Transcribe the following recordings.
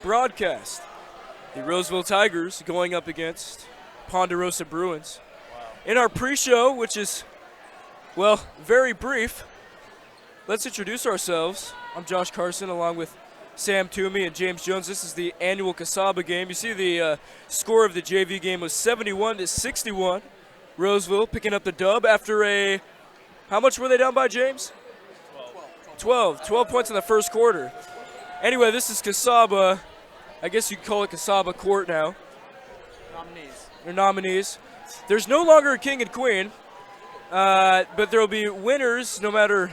broadcast. The Roseville Tigers going up against Ponderosa Bruins. In our pre-show, which is, well, very brief, let's introduce ourselves. I'm Josh Carson along with Sam Toomey and James Jones. This is the annual Casaba game. You see the score of the JV game was 71-61. Roseville picking up the dub after a, how much were they down by, James? 12 points in the first quarter. Anyway, this is Casaba. I guess you could call it Casaba Court now. They're nominees. There's no longer a king and queen, but there will be winners no matter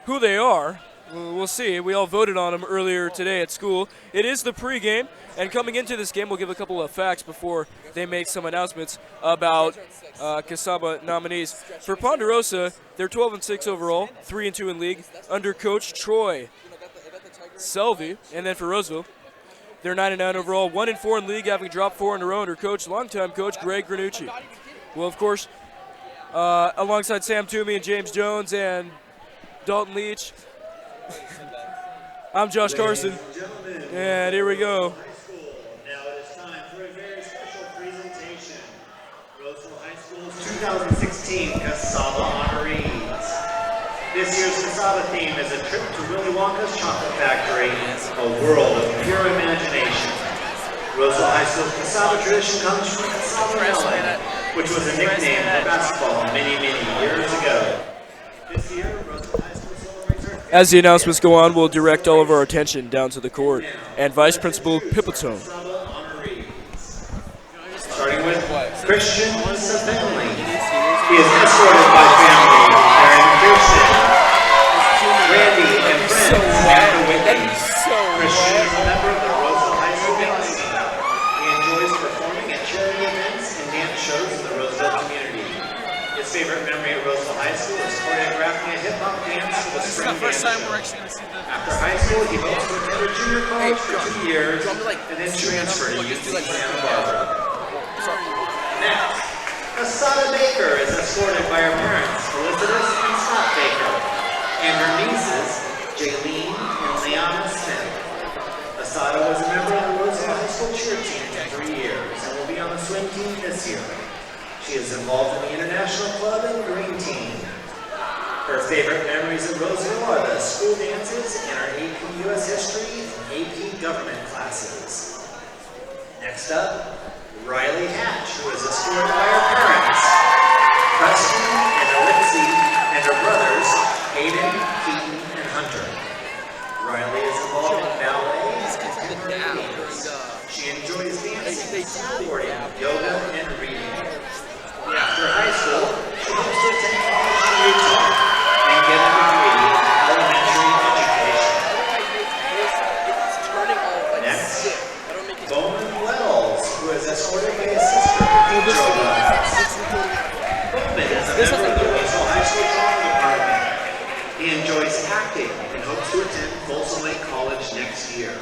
who they are. We'll see. We all voted on them earlier today at school. It is the pregame, and coming into this game, we'll give a couple of facts before they make some announcements about Casaba nominees. For Ponderosa, they're 12-6 overall, 3-2 in league, under coach Troy Selvey. And then for Roseville, they're 9-9 overall, 1-4 in league, having dropped 4 in a row under coach, longtime coach Greg Granucci. Well, of course, alongside Sam Toomey and James Jones and Dalton Leach, I'm Josh Carson, and here we go. Now it is time for a very special presentation. Roseville High School's 2016 Casaba honorees. This year's Casaba theme is a trip to Willy Wonka's Chocolate Factory, a world of pure imagination. Roseville High School's Casaba tradition comes from Casaba Melon, which was a nickname for basketball many, many years ago. This year, Roseville High School celebrates our As the announcements go on, we'll direct all of our attention down to the court and Vice Principal Pipitone. starting with Christian Savelli. He is escorted by family, Aaron Kirsten, Randy, and friends after Whitney. Christian is a member of the Roseville High School dance team. He enjoys performing at charity events and dance shows in the Roseville community. His favorite memory at Roseville High School is choreographing a hip-hop dance for the spring dance show. After high school, he hopes to attend a junior college for 2 years and then transfer to UC Santa Barbara. Next, Asada Baker is escorted by her parents, Felicitas and Scott Baker, and her nieces, Jaylene and Leanna Smith. Asada was a member of the Roseville High School cheer team for 3 years and will be on the swim team this year. She is involved in the International Club and Green Team. Her favorite memories at Roseville are the school dances and her AP U.S. History and AP Government classes. Next up, Riley Hatch, who is escorted by her parents, Preston and Alexi, and her brothers, Hayden, Keaton, and Hunter. Riley is involved in ballet and contemporary dance. She enjoys dancing, snowboarding, yoga, and reading. After high school, she hopes to attend college in Utah and get a degree in elementary education. Next, Bowman Wells, who is escorted by his sister, Joe. Bowman is a member of the Roseville High School drama department. He enjoys acting and hopes to attend Folsom Lake College next year.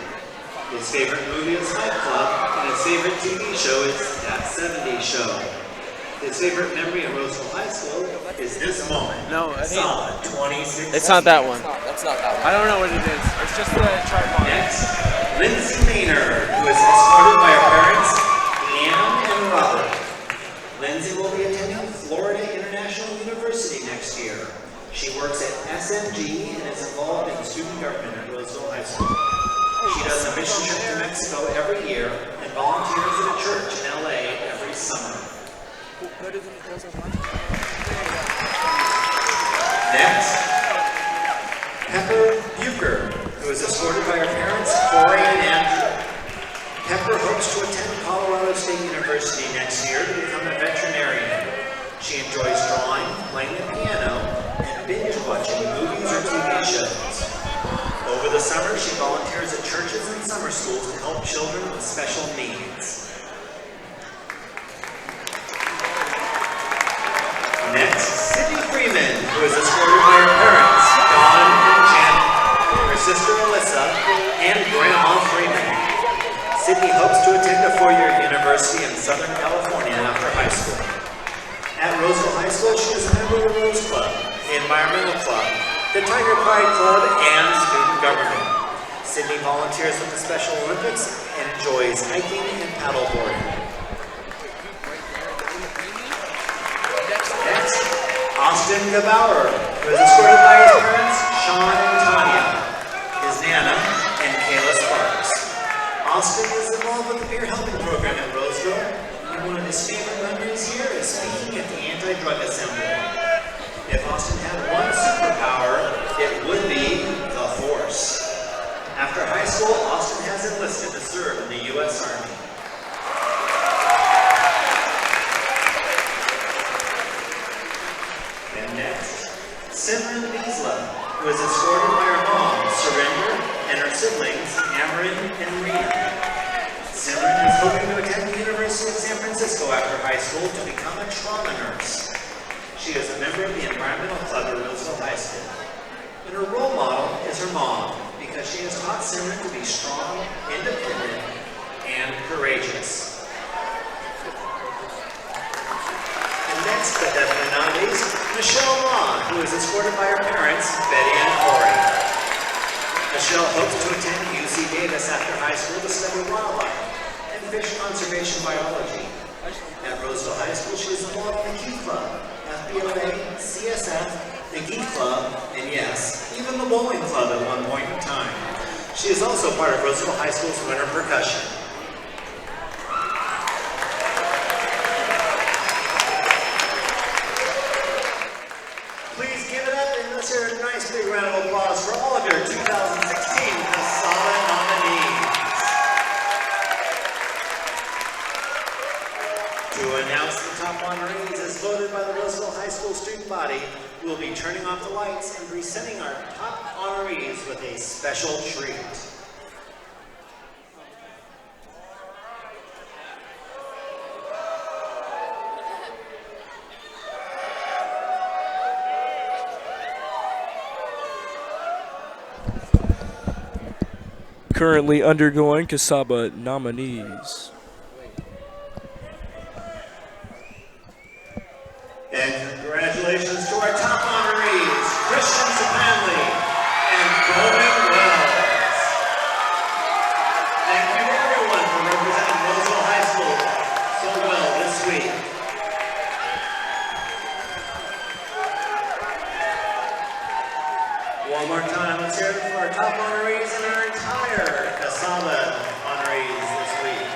His favorite movie is Fight Club, and his favorite TV show is That 70s Show. His favorite memory at Roseville High School is this moment. No, I think Solid 26. it's not that one. That's not that one. I don't know what it is. It's just the tripod. Next, Lindsay Maynard, who is escorted by her parents, Leanne and Robert. Lindsay will be attending Florida International University next year. She works at SMG and is involved in student government at Roseville High School. She does a mission trip to Mexico every year and volunteers at a church in LA every summer. Next, Pepper Bucher, who is escorted by her parents, Corey and Andrew. Pepper hopes to attend Colorado State University next year to become a veterinarian. She enjoys drawing, playing the piano, and binge watching movies or TV shows. Over the summer, she volunteers at churches and summer schools to help children with special needs. Next, Sydney Freeman, who is escorted by her parents, Dawn and Janet, her sister Alyssa, and Grandma Freeman. Sydney hopes to attend a four-year university in Southern California after high school. At Roseville High School, she is a member of the Rose Club, the Environmental Club, the Tiger Pride Club, and Student Government. Sydney volunteers with the Special Olympics and enjoys hiking and paddleboarding. Next, Austin Gebauer, who is escorted by his parents, Sean and Tanya, his Nana, and Kayla Sparks. Austin is involved with the peer helping program at Roseville, and one of his favorite memories here is speaking at the anti-drug assembly. If Austin had one superpower, it would be the Force. After high school, Austin has enlisted to serve in the U.S. Army. And next, Simran Beasla, who is escorted by her mom, Surrender, and her siblings, Amarin and Rena. Simran is hoping to attend the University of San Francisco after high school to become a trauma nurse. She is a member of the Environmental Club at Roseville High School. And her role model is her mom, because she has taught Simran to be strong, independent, and courageous. And next, but definitely not least, Michelle Ma, who is escorted by her parents, Betty and Corey. Michelle hopes to attend UC Davis after high school to study wildlife and fish conservation biology. At Roseville High School, she is involved in the Key Club, FBLA, CSF, the Geek Club, and yes, even the Bowling Club at one point in time. She is also part of Roseville High School's winter percussion. Please give it up and let's hear a nice big round of applause for all of your 2016 Casaba nominees. To announce the top honorees as voted by the Roseville High School student body, we will be turning off the lights and presenting our top honorees with a special treat. Currently undergoing Casaba nominees. And congratulations to our top honorees, Christian Sapanley and Bowman Wells. Thank you everyone for representing Roseville High School so well this week. One more time, let's hear it for our top honorees and our entire Casaba honorees this week.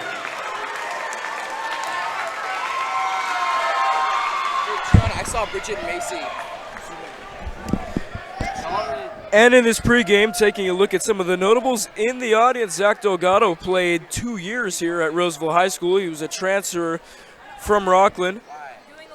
I saw Bridget Macy. And in this pregame, taking a look at some of the notables in the audience, Zach Delgado played 2 years here at Roseville High School. He was a transfer from Rockland.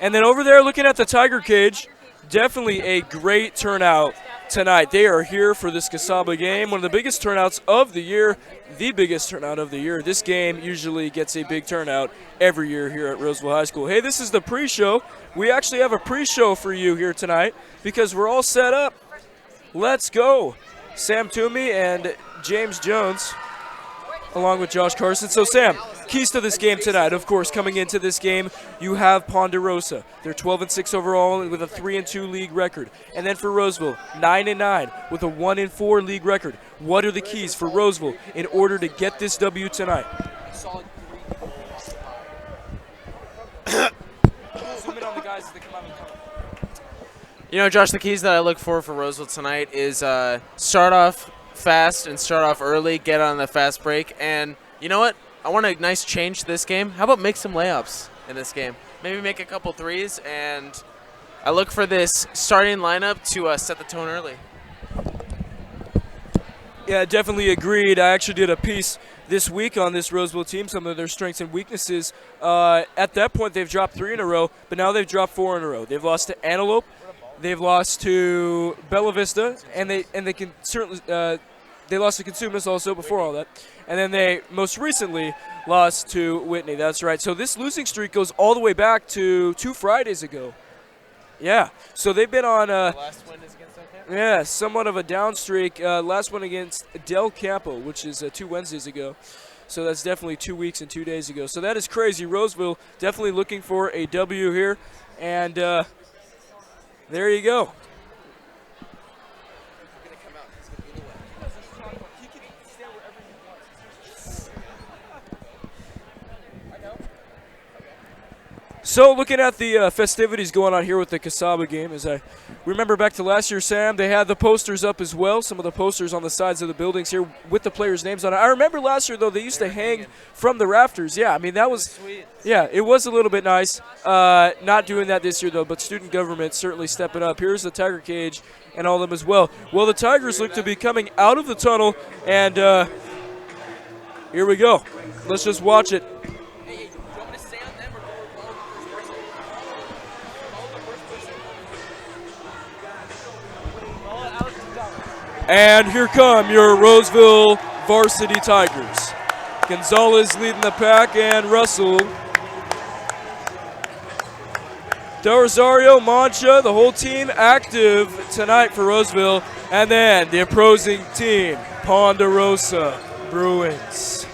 And then over there looking at the Tiger Cage, definitely a great turnout tonight. They are here for this Casaba game, one of the biggest turnouts of the year, the biggest turnout of the year. This game usually gets a big turnout every year here at Roseville High School. Hey, this is the pre-show. We actually have a pre-show for you here tonight because we're all set up. Let's go. Sam Toomey and James Jones along with Josh Carson. So Sam, keys to this game tonight. Of course, coming into this game, you have Ponderosa. They're 12-6 overall with a 3-2 league record. And then for Roseville, 9-9 with a 1-4 league record. What are the keys for Roseville in order to get this W tonight? Zoom in on the guys as they come out and come. You know, Josh, the keys that I look for Roseville tonight is start off fast and start off early, get on the fast break. And you know what? I want a nice change to this game. How about make some layups in this game? Maybe make a couple threes, and I look for this starting lineup to set the tone early. Yeah, definitely agreed. I actually did a piece this week on this Roseville team, some of their strengths and weaknesses. At that point, they've dropped 3 in a row, but now they've dropped 4 in a row. They've lost to Antelope, they've lost to Bella Vista, and they can certainly they lost to Consumus also before all that. And then they most recently lost to Whitney. That's right. So this losing streak goes all the way back to 2 Fridays ago. Yeah. So they've been on Last win is against Del Campo? yeah, somewhat of a down streak. Last one against Del Campo, which is 2 Wednesdays ago. So that's definitely 2 weeks and 2 days ago. So that is crazy. Roseville definitely looking for a W here. And there you go. So looking at the festivities going on here with the Casaba game, as I remember back to last year, Sam, they had the posters up as well, some of the posters on the sides of the buildings here with the players' names on it. I remember last year, though, they used to hang from the rafters. Yeah, I mean, that was, yeah, it was a little bit nice. Not doing that this year, though, but student government certainly stepping up. Here's the Tiger Cage and all of them as well. Well, the Tigers look to be coming out of the tunnel, and here we go. Let's just watch it. And here come your Roseville Varsity Tigers. Gonzalez leading the pack, and Russell. Del Rosario, Mancha, the whole team active tonight for Roseville. And then the opposing team, Ponderosa Bruins.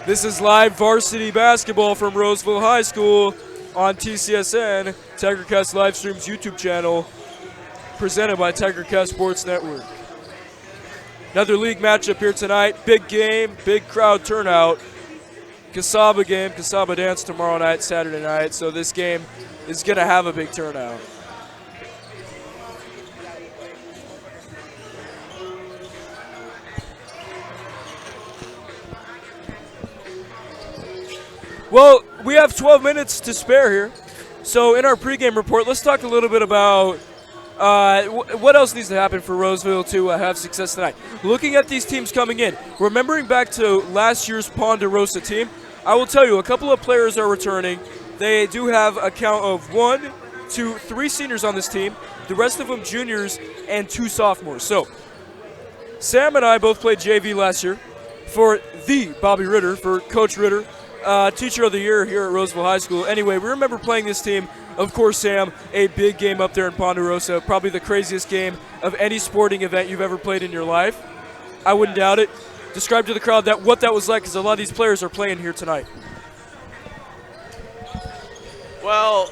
This is live varsity basketball from Roseville High School on TCSN, TigerCast Livestream's YouTube channel, presented by TigerCast Sports Network. Another league matchup here tonight. Big game, big crowd turnout. Casaba game, Casaba dance tomorrow night, Saturday night. So this game is going to have a big turnout. Well, we have 12 minutes to spare here. So in our pregame report, let's talk a little bit about what else needs to happen for Roseville to have success tonight? Looking at these teams coming in, remembering back to last year's Ponderosa team, I will tell you a couple of players are returning. They do have a count of 1, 2, 3 seniors on this team, the rest of them juniors and 2 sophomores. So Sam and I both played JV last year for the Bobby Ritter, for Coach Ritter, Teacher of the Year here at Roseville High School. Anyway, we remember playing this team. Of course, Sam, a big game up there in Ponderosa, probably the craziest game of any sporting event you've ever played in your life. I wouldn't doubt it. Describe to the crowd what that was like, because a lot of these players are playing here tonight. Well,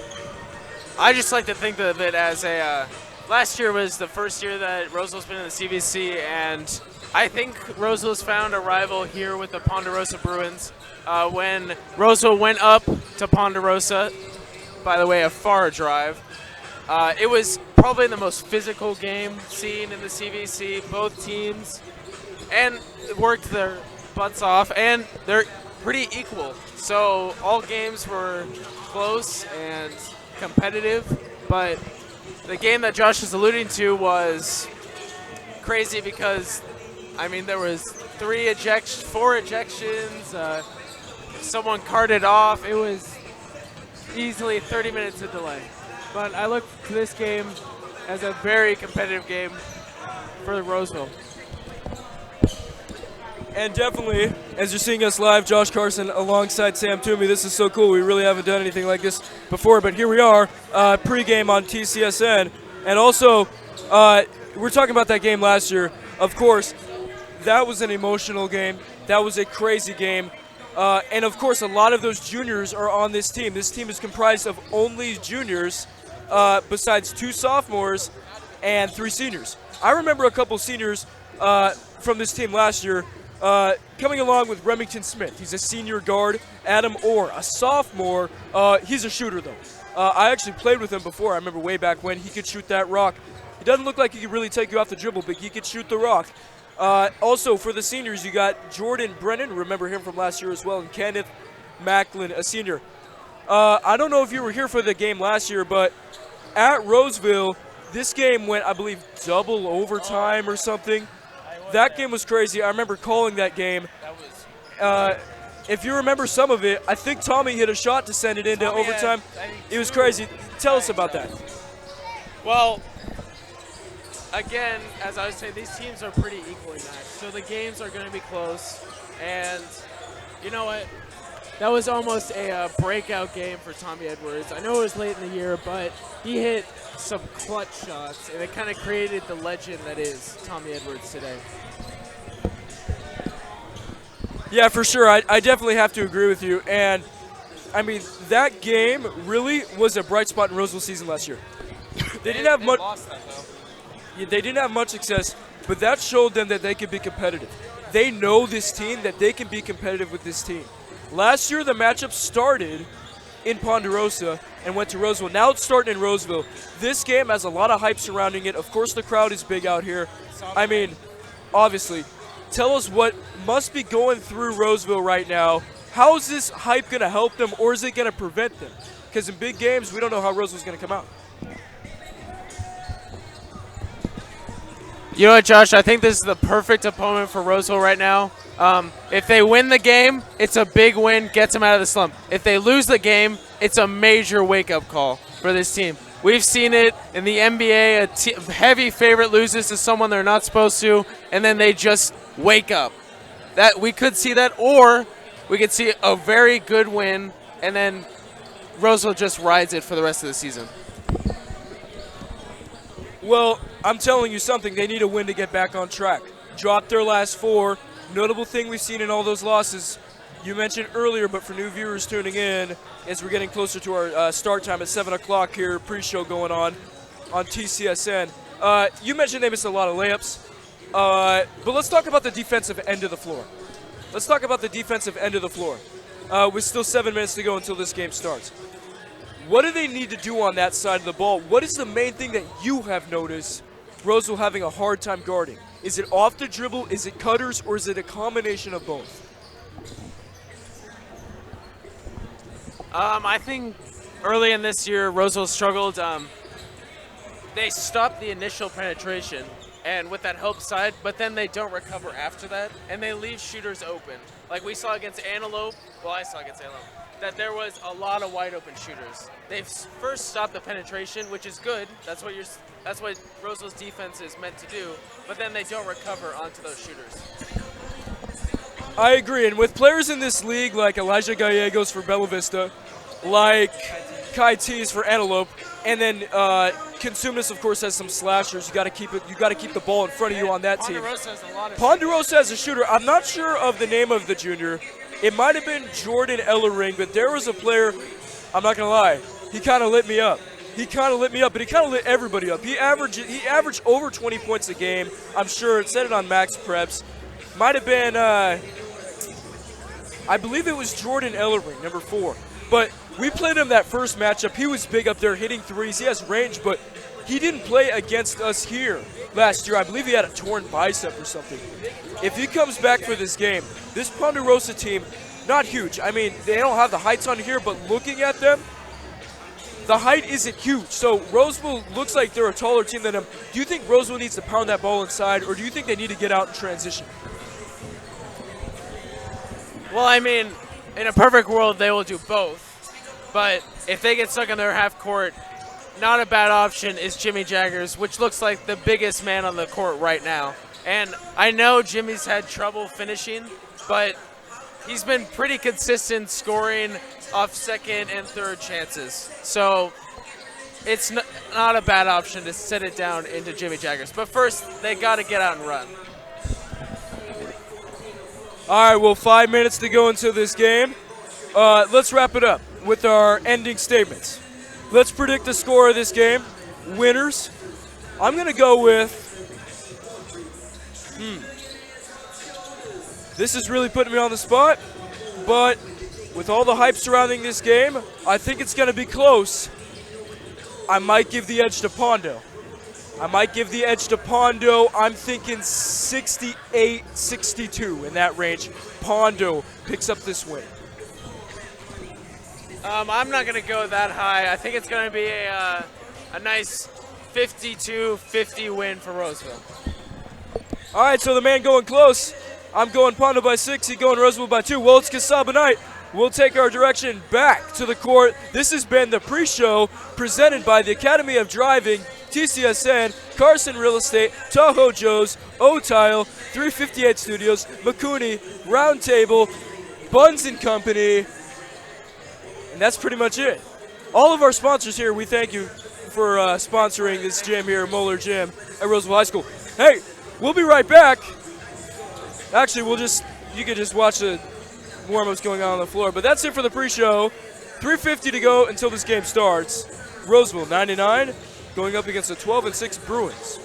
I just like to think of it as a last year was the first year that Roseville's been in the CVC, and I think Roseville's found a rival here with the Ponderosa Bruins. When Roseville went up to Ponderosa, by the way, a far drive. It was probably the most physical game seen in the CVC. Both teams and worked their butts off, and they're pretty equal. So all games were close and competitive, but the game that Josh is alluding to was crazy because, I mean, there was 4 ejections. Someone carted off. It was easily 30 minutes of delay. But I look to this game as a very competitive game for Roseville. And definitely, as you're seeing us live, Josh Carson alongside Sam Toomey, this is so cool. We really haven't done anything like this before, but here we are, pregame on TCSN. And also, we're talking about that game last year. Of course, that was an emotional game. That was a crazy game. And, of course, a lot of those juniors are on this team. This team is comprised of only juniors besides 2 sophomores and 3 seniors. I remember a couple seniors from this team last year coming along with Remington Smith. He's a senior guard. Adam Orr, a sophomore. He's a shooter, though. I actually played with him before. I remember way back when he could shoot that rock. He doesn't look like he could really take you off the dribble, but he could shoot the rock. Also, for the seniors, you got Jordan Brennan, remember him from last year as well, and Kenneth Macklin, a senior. I don't know if you were here for the game last year, but at Roseville, this game went, I believe, double overtime or something. That game was crazy. I remember calling that game. If you remember some of it, I think Tommy hit a shot to send it into overtime. It was crazy. Tell us about that. Well, again, as I was saying, these teams are pretty equally matched, so the games are going to be close. And you know what? That was almost a breakout game for Tommy Edwards. I know it was late in the year, but he hit some clutch shots, and it kind of created the legend that is Tommy Edwards today. Yeah, for sure. I definitely have to agree with you. And, I mean, that game really was a bright spot in Roseville season last year. They didn't have much. They didn't have much success, but that showed them that they could be competitive. They know this team, that they can be competitive with this team. Last year, the matchup started in Ponderosa and went to Roseville. Now it's starting in Roseville. This game has a lot of hype surrounding it. Of course, the crowd is big out here. I mean, obviously. Tell us what must be going through Roseville right now. How is this hype going to help them, or is it going to prevent them? Because in big games, we don't know how Roseville's going to come out. You know what, Josh? I think this is the perfect opponent for Roseville right now. If they win the game, it's a big win, gets them out of the slump. If they lose the game, it's a major wake-up call for this team. We've seen it in the NBA. A heavy favorite loses to someone they're not supposed to, and then they just wake up. That we could see that, or we could see a very good win, and then Roseville just rides it for the rest of the season. Well, I'm telling you something. They need a win to get back on track. Dropped their last 4. Notable thing we've seen in all those losses, you mentioned earlier, but for new viewers tuning in, as we're getting closer to our start time at 7 o'clock here, pre-show going on TCSN. You mentioned they missed a lot of layups, but let's talk about the defensive end of the floor. With still 7 minutes to go until this game starts. What do they need to do on that side of the ball? What is the main thing that you have noticed Roseville having a hard time guarding? Is it off the dribble, is it cutters, or is it a combination of both? I think early in this year, Roseville struggled. They stopped the initial penetration, and with that help side, but then they don't recover after that, and they leave shooters open. Like we saw against Antelope, I saw against Antelope, that there was a lot of wide open shooters. They've first stopped the penetration, which is good. That's what Roseville's defense is meant to do, but then they don't recover onto those shooters. I agree, and with players in this league like Elijah Gallegos for Bella Vista, like Kai Tees for Antelope, and then Consumnus, of course, has some slashers. You got to keep it. You got to keep the ball in front of you on that team. Ponderosa has a shooter. I'm not sure of the name of the junior. It might have been Jordan Ellering, but there was a player. I'm not gonna lie. He kind of lit me up. But he kind of lit everybody up. He averaged over 20 points a game. I'm sure it said it on Max Preps. Might have been. I believe it was Jordan Ellering, number 4. But we played him that first matchup. He was big up there, hitting threes. He has range, but he didn't play against us here last year. I believe he had a torn bicep or something. If he comes back for this game, this Ponderosa team, not huge. I mean, they don't have the heights on here, but looking at them, the height isn't huge. So Roseville looks like they're a taller team than them. Do you think Roseville needs to pound that ball inside, or do you think they need to get out and transition? Well, I mean, in a perfect world, they will do both. But if they get stuck in their half court, not a bad option is Jimmy Jaggers, which looks like the biggest man on the court right now. And I know Jimmy's had trouble finishing, but he's been pretty consistent scoring off second and third chances. So it's not a bad option to set it down into Jimmy Jaggers. But first, they got to get out and run. All right, well, 5 minutes to go into this game. Let's wrap it up with our ending statements. Let's predict the score of this game. Winners. I'm going to go with... This is really putting me on the spot, but with all the hype surrounding this game, I think it's going to be close. I might give the edge to Pondo. I'm thinking 68-62 in that range. Pondo picks up this win. I'm not going to go that high. I think it's going to be a nice 52-50 win for Roseville. All right, so the man going close. I'm going Pondo by 6. He's going Roseville by 2. Well, it's Casaba night. We'll take our direction back to the court. This has been the pre-show presented by the Academy of Driving, TCSN, Carson Real Estate, Tahoe Joe's, O-Tile, 358 Studios, McCooney, Roundtable, Buns & Company, and that's pretty much it. All of our sponsors here, we thank you for sponsoring this gym here, Moeller Gym at Roseville High School. Hey, we'll be right back. Actually, you can just watch the warm-ups going on the floor. But that's it for the pre-show. 3:50 to go until this game starts. Roseville 99 going up against the 12-6 Bruins.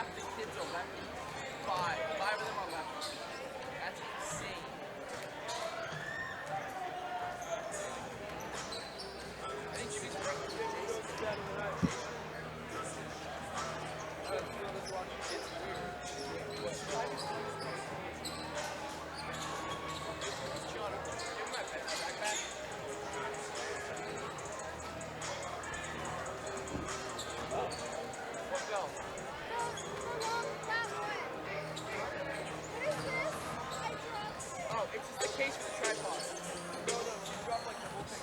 half the kids are lefty. Five of them are lefty. That's insane. I think Jimmy's breaking the Jason. Oh, it's just the case for the tripod. No, you drop like the whole thing.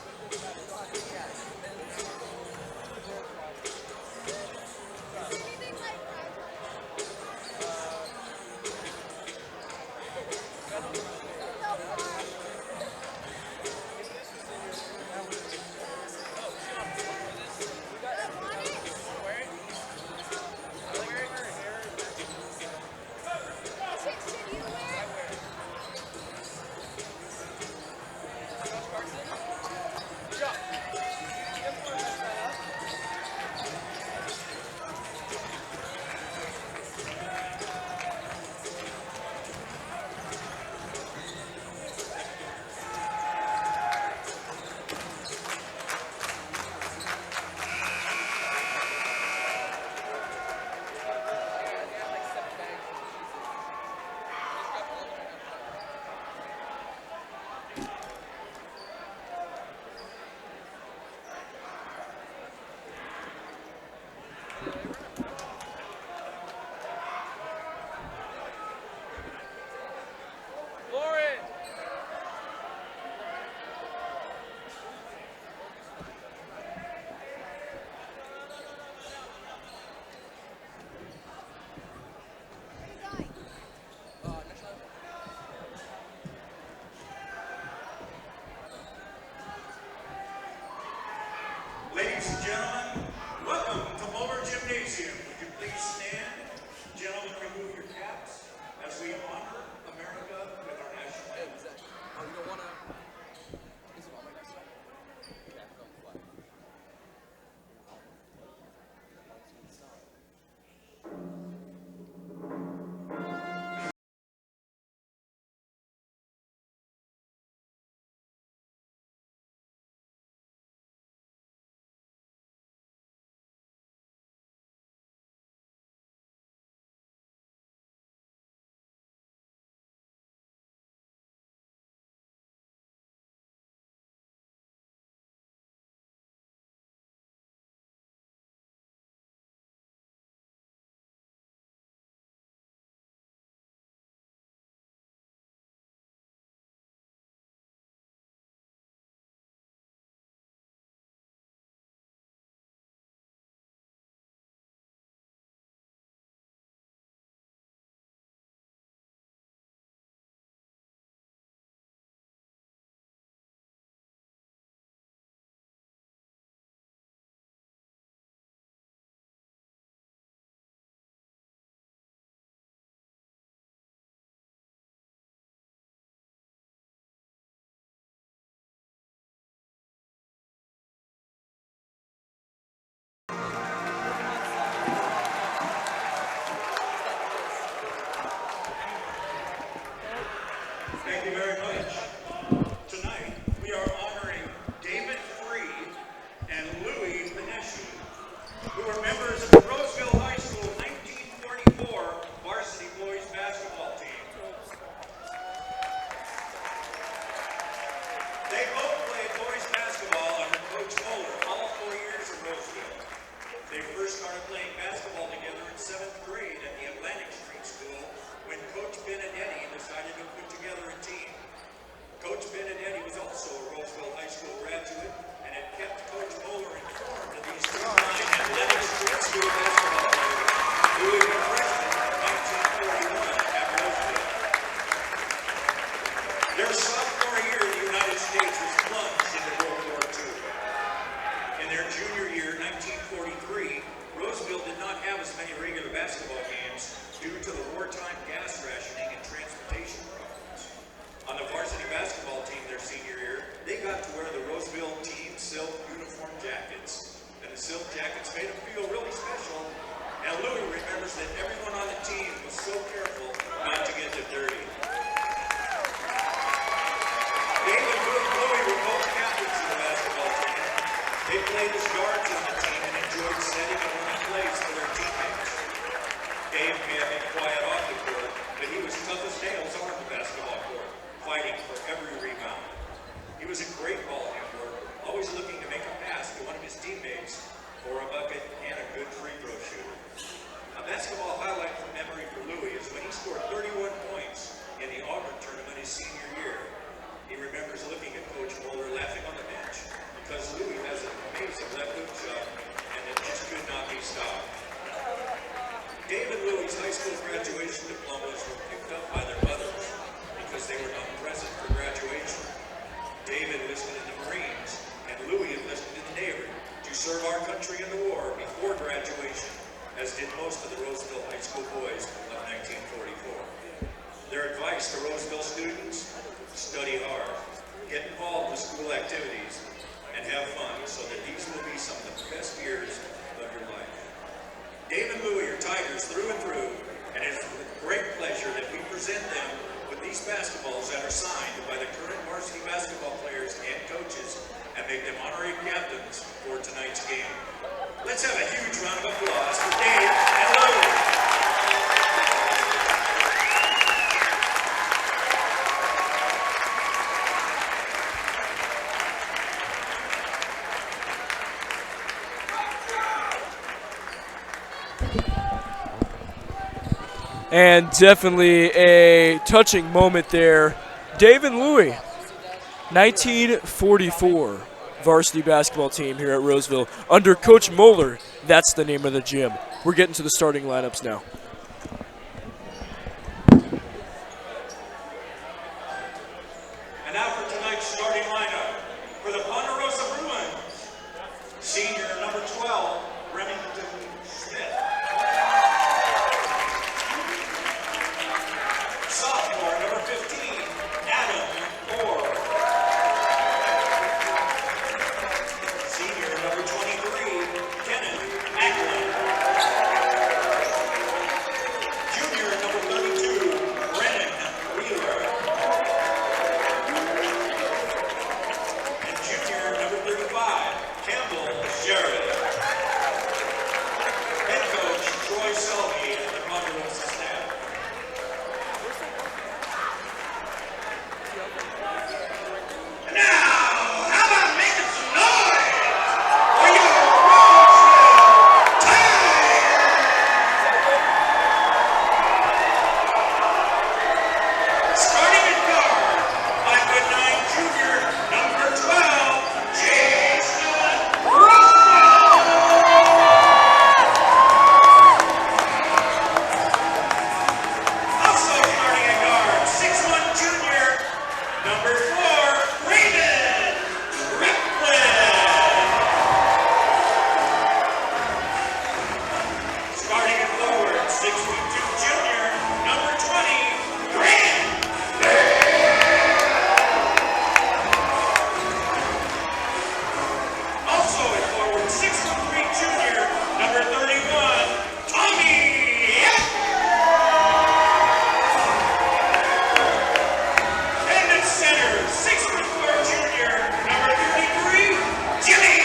Ladies and gentlemen, welcome to Moeller Gymnasium. Would you please stand? Gentlemen, remove your caps as we honor America with our national anthem. Oh, you don't want to... Is it on my next one? Yeah, don't fly. Thank you very much. Tonight, we are honoring David Free and Louis Beneshi, who are members of the Roseville High School 1944 Varsity Boys Basketball Team. They both played boys basketball under Coach Moeller all 4 years at Roseville. They first started playing basketball together in 7th grade at the Atlantic Street School when Coach Benedetti decided to put together a team. Coach Benedetti was also a Roseville High School graduate and had kept Coach Moeller informed of these two-time Atlantic Street School basketball players who had been freshmen in 1941 at Roseville. Their sophomore year in the United States was plunged into World War II. In their junior year, 1943, Roseville did not have as many regular basketball games due to the wartime gas rationing and transportation problems. On the varsity basketball team their senior year, they got to wear the Roseville team silk uniform jackets. And the silk jackets made them feel really special. And Louis remembers that everyone These high school graduation diplomas were picked up by their mothers because they were not present for graduation. David enlisted in the Marines, and Louis enlisted in the Navy to serve our country in the war before graduation, as did most of the Roseville high school boys of 1944. Their advice to Roseville students: study hard, get involved with school activities, and have fun, so that these will be some of the best years of your life. Dave and Louie are Tigers through and through, and it's with great pleasure that we present them with these basketballs that are signed by the current varsity basketball players and coaches, and make them honorary captains for tonight's game. Let's have a huge round of applause for Dave and Louie. And definitely a touching moment there. Dave and Louie, 1944 varsity basketball team here at Roseville. Under Coach Moeller, that's the name of the gym. We're getting to the starting lineups now. And now for tonight's starting lineup. For the Ponderosa Bruins, senior number 12, Remington Smith. Sophomore number 15, Adam Orr. Senior number 23, Kenneth Macklin. Junior number 32, Brennan Wheeler. And junior number 35, Campbell Sherrod. Head coach Troy Selby and the Ponderosa staff. And now, how about making some noise for your Roseville Tigers? Starting at guard, 5'9" junior, number 12, Jason Roseville. Also starting at guard, 6'1" junior, number 4, Raymond Ripland. Starting at forward, 6'2" junior, number 20, Grant. Also at forward, 6'3" junior, number 31, Tommy. And at center, 6'4" junior, number 33, Jimmy.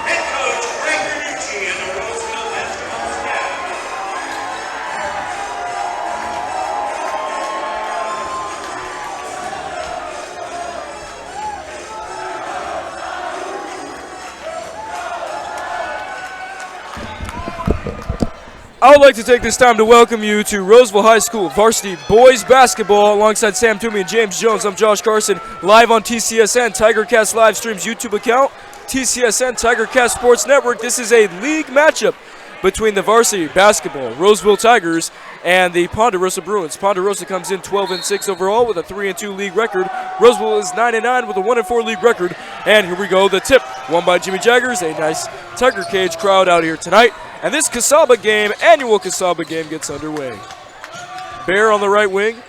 Head coach Greg Bernucci and the Roseville basketball staff. I would like to take this time to welcome you to Roseville High School varsity boys basketball alongside Sam Toomey and James Jones. I'm Josh Carson, live on TCSN, TigerCast live streams YouTube account, TCSN, TigerCast Sports Network. This is a league matchup between the varsity basketball Roseville Tigers and the Ponderosa Bruins. Ponderosa comes in 12-6 overall with a 3-2 league record. Roseville is 9-9 with a 1-4 league record. And here we go, the tip, won by Jimmy Jaggers. A nice Tiger Cage crowd out here tonight. And this Casaba game, annual Casaba game, gets underway. Bear on the right wing.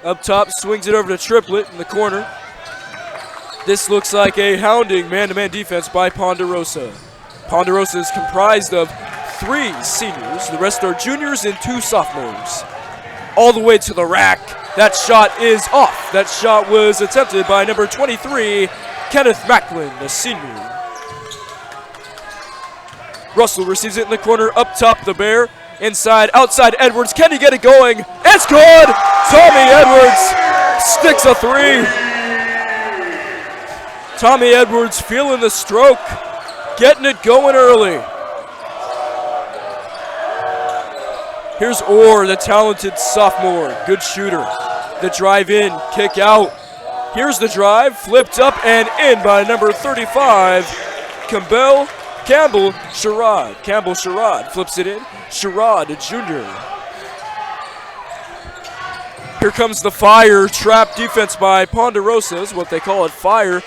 Up top, swings it over to Triplet in the corner. This looks like a hounding man-to-man defense by Ponderosa. Ponderosa is comprised of 3 seniors. The rest are juniors and 2 sophomores. All the way to the rack. That shot is off. That shot was attempted by number 23, Kenneth Macklin, the senior. Russell receives it in the corner, up top the Bear. Inside, outside Edwards. Can he get it going? It's good! Tommy Edwards sticks a 3. Tommy Edwards feeling the stroke, getting it going early. Here's Orr, the talented sophomore. Good shooter. The drive in, kick out. Here's the drive, flipped up and in by number 35, Campbell Sherrod. Campbell Sherrod flips it in. Sherrod Jr. Here comes the fire trap defense by Ponderosa, is what they call it, fire.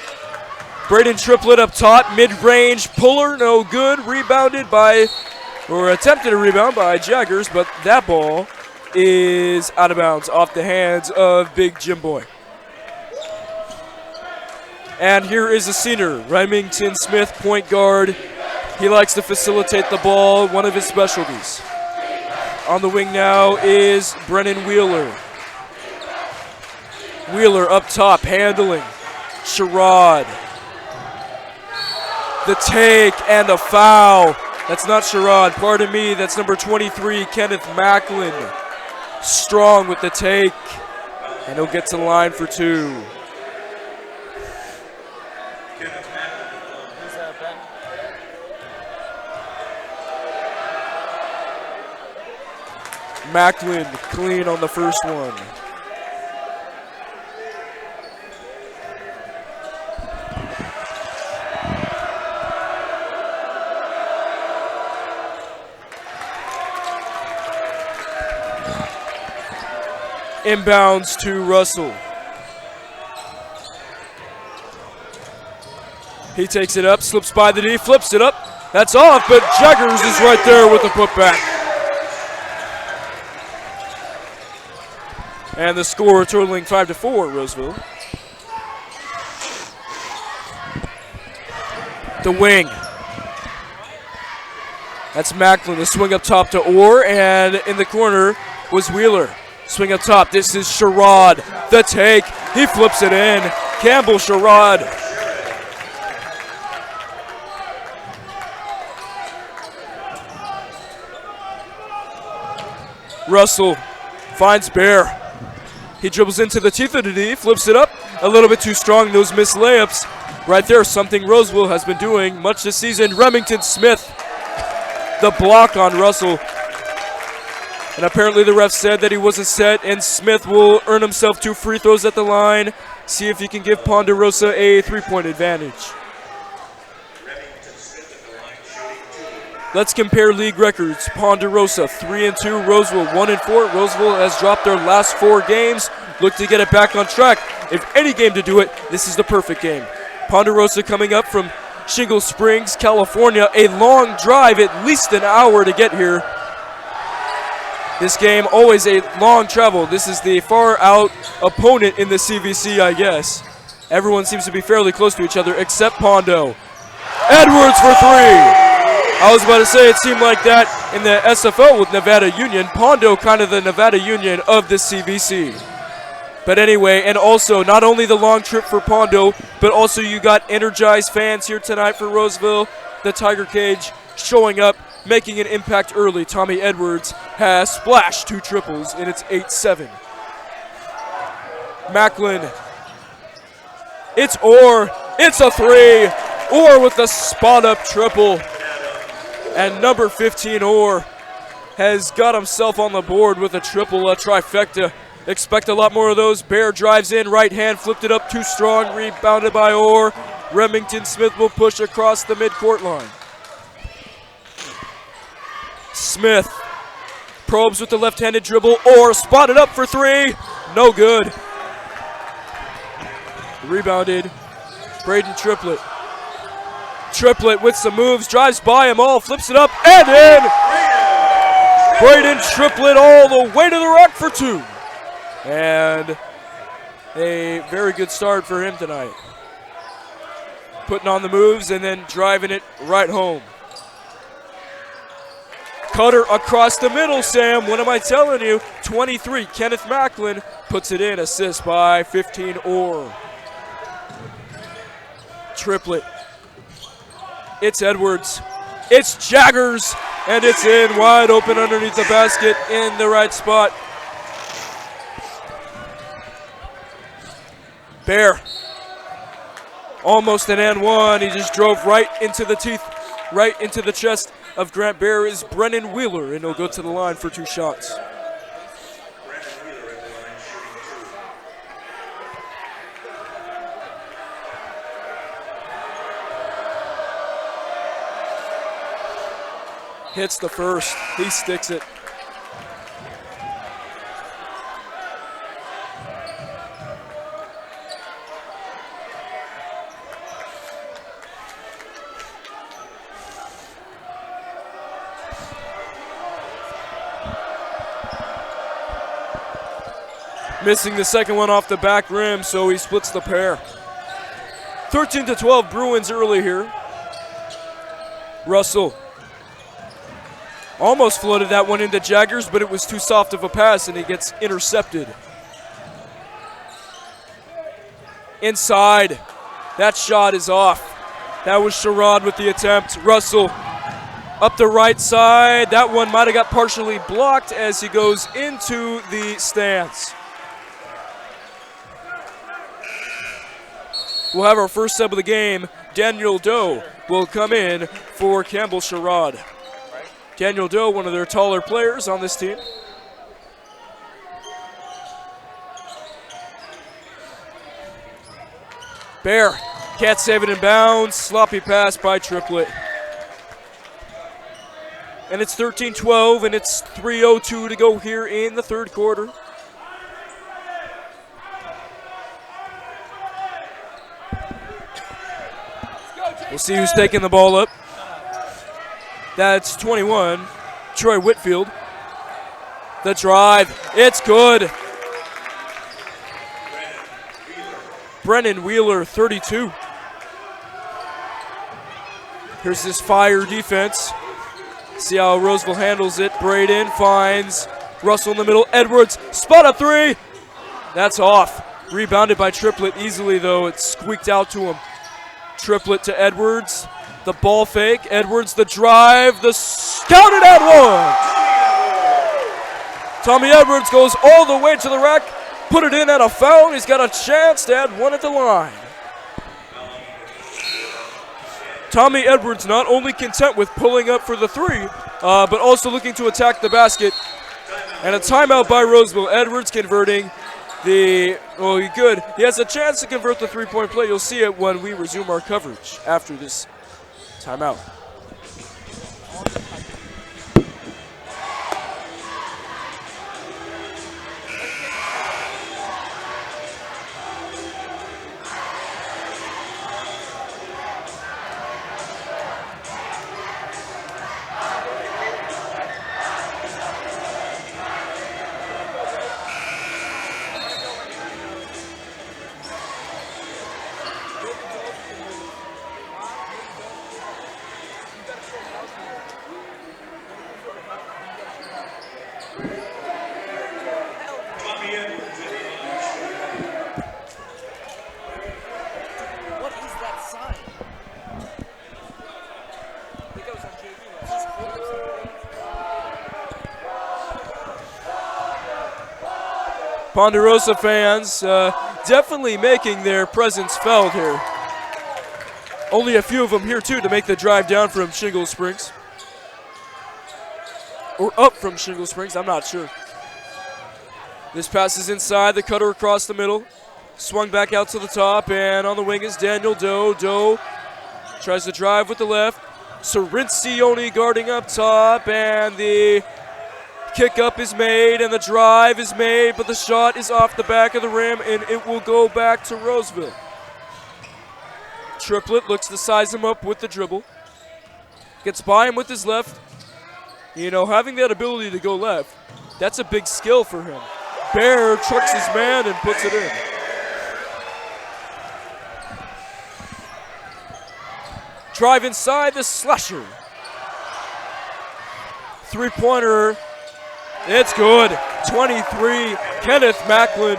Braden Triplett up top, mid-range puller, no good. Rebounded by, or attempted a rebound by Jaggers, but that ball is out of bounds off the hands of Big Jim Boy. And here is a senior, Remington Smith, point guard. He likes to facilitate the ball, one of his specialties. On the wing now is Brennan Wheeler. Wheeler up top, handling. Sherrod. The take and a foul. That's not Sherrod, pardon me. That's number 23, Kenneth Macklin. Strong with the take. And he'll get to the line for two. Macklin clean on the first one. Inbounds to Russell. He takes it up, slips by the D, flips it up. That's off, but Jaggers is right there with the putback. And the score totaling 5-4, Roseville. The wing. That's Macklin. The swing up top to Orr, and in the corner was Wheeler. Swing up top. This is Sherrod. The take. He flips it in. Campbell Sherrod. Russell finds Bear. He dribbles into the teeth of the D, flips it up. A little bit too strong, those missed layups. Right there, something Roseville has been doing much this season. Remington Smith, the block on Russell. And apparently the ref said that he wasn't set, and Smith will earn himself 2 free throws at the line. See if he can give Ponderosa a 3-point advantage. Let's compare league records. Ponderosa 3-2, Roseville 1-4. Roseville has dropped their last 4 games. Look to get it back on track. If any game to do it, this is the perfect game. Ponderosa coming up from Shingle Springs, California. A long drive, at least an hour to get here. This game, always a long travel. This is the far out opponent in the CVC, I guess. Everyone seems to be fairly close to each other except Pondo. Edwards for 3. I was about to say it seemed like that in the SFO with Nevada Union. Pondo kind of the Nevada Union of the CVC. But anyway, and also not only the long trip for Pondo, but also you got energized fans here tonight for Roseville. The Tiger Cage showing up, making an impact early. Tommy Edwards has splashed 2 triples, and it's 8-7. Macklin. It's Orr. It's a 3. Orr with the spot-up triple. And number 15, Orr, has got himself on the board with a triple, a trifecta. Expect a lot more of those. Bear drives in, right hand, flipped it up too strong, rebounded by Orr. Remington Smith will push across the midcourt line. Smith probes with the left-handed dribble. Orr spotted up for 3. No good. Rebounded. Braden Triplett. Triplett with some moves, drives by them all, flips it up, and in! Braden Triplett all the way to the rack for 2. And a very good start for him tonight. Putting on the moves and then driving it right home. Cutter across the middle, Sam. What am I telling you? 23, Kenneth Macklin puts it in. Assist by 15, Orr. Triplett. It's Edwards. It's Jaggers. And it's in wide open underneath the basket in the right spot. Bear. Almost an and one. He just drove right into the teeth, right into the chest of Grant Bear is Brennan Wheeler, and he'll go to the line for 2 shots. Hits the first. He sticks it. Missing the second one off the back rim, so he splits the pair. 13-12 Bruins early here. Russell almost floated that one into Jaggers, but it was too soft of a pass, and he gets intercepted. Inside. That shot is off. That was Sherrod with the attempt. Russell up the right side. That one might have got partially blocked as he goes into the stands. We'll have our first sub of the game. Daniel Doe will come in for Campbell Sherrod. Daniel Doe, one of their taller players on this team. Bear can't save it in bounds. Sloppy pass by Triplett. And it's 13-12, and it's 3:02 to go here in the third quarter. We'll see who's taking the ball up. That's 21, Troy Whitfield. The drive, it's good. Brennan Wheeler, 32. Here's this fire defense. See how Roseville handles it. Braden finds Russell in the middle. Edwards, spot up three. That's off. Rebounded by Triplett easily, though. It squeaked out to him. Triplett to Edwards. The ball fake. Edwards, the drive. The scouted at one. Tommy Edwards goes all the way to the rack. Put it in at a foul. He's got a chance to add one at the line. Tommy Edwards not only content with pulling up for the three, but also looking to attack the basket. And a timeout by Roseville. Edwards converting the, good. He has a chance to convert the three-point play. You'll see it when we resume our coverage after this timeout. Ponderosa fans definitely making their presence felt here. Only a few of them here, too, to make the drive down from Shingle Springs. Or up from Shingle Springs, I'm not sure. This pass is inside, the cutter across the middle. Swung back out to the top, and on the wing is Daniel Doe. Doe tries to drive with the left. Cirincione guarding up top, and the kick up is made, and the drive is made, but the shot is off the back of the rim, and it will go back to Roseville. Triplett looks to size him up with the dribble. Gets by him with his left. You know, having that ability to go left, that's a big skill for him. Bear trucks his man and puts it in. Drive inside, the slasher. Three-pointer. It's good. 23, Kenneth Macklin.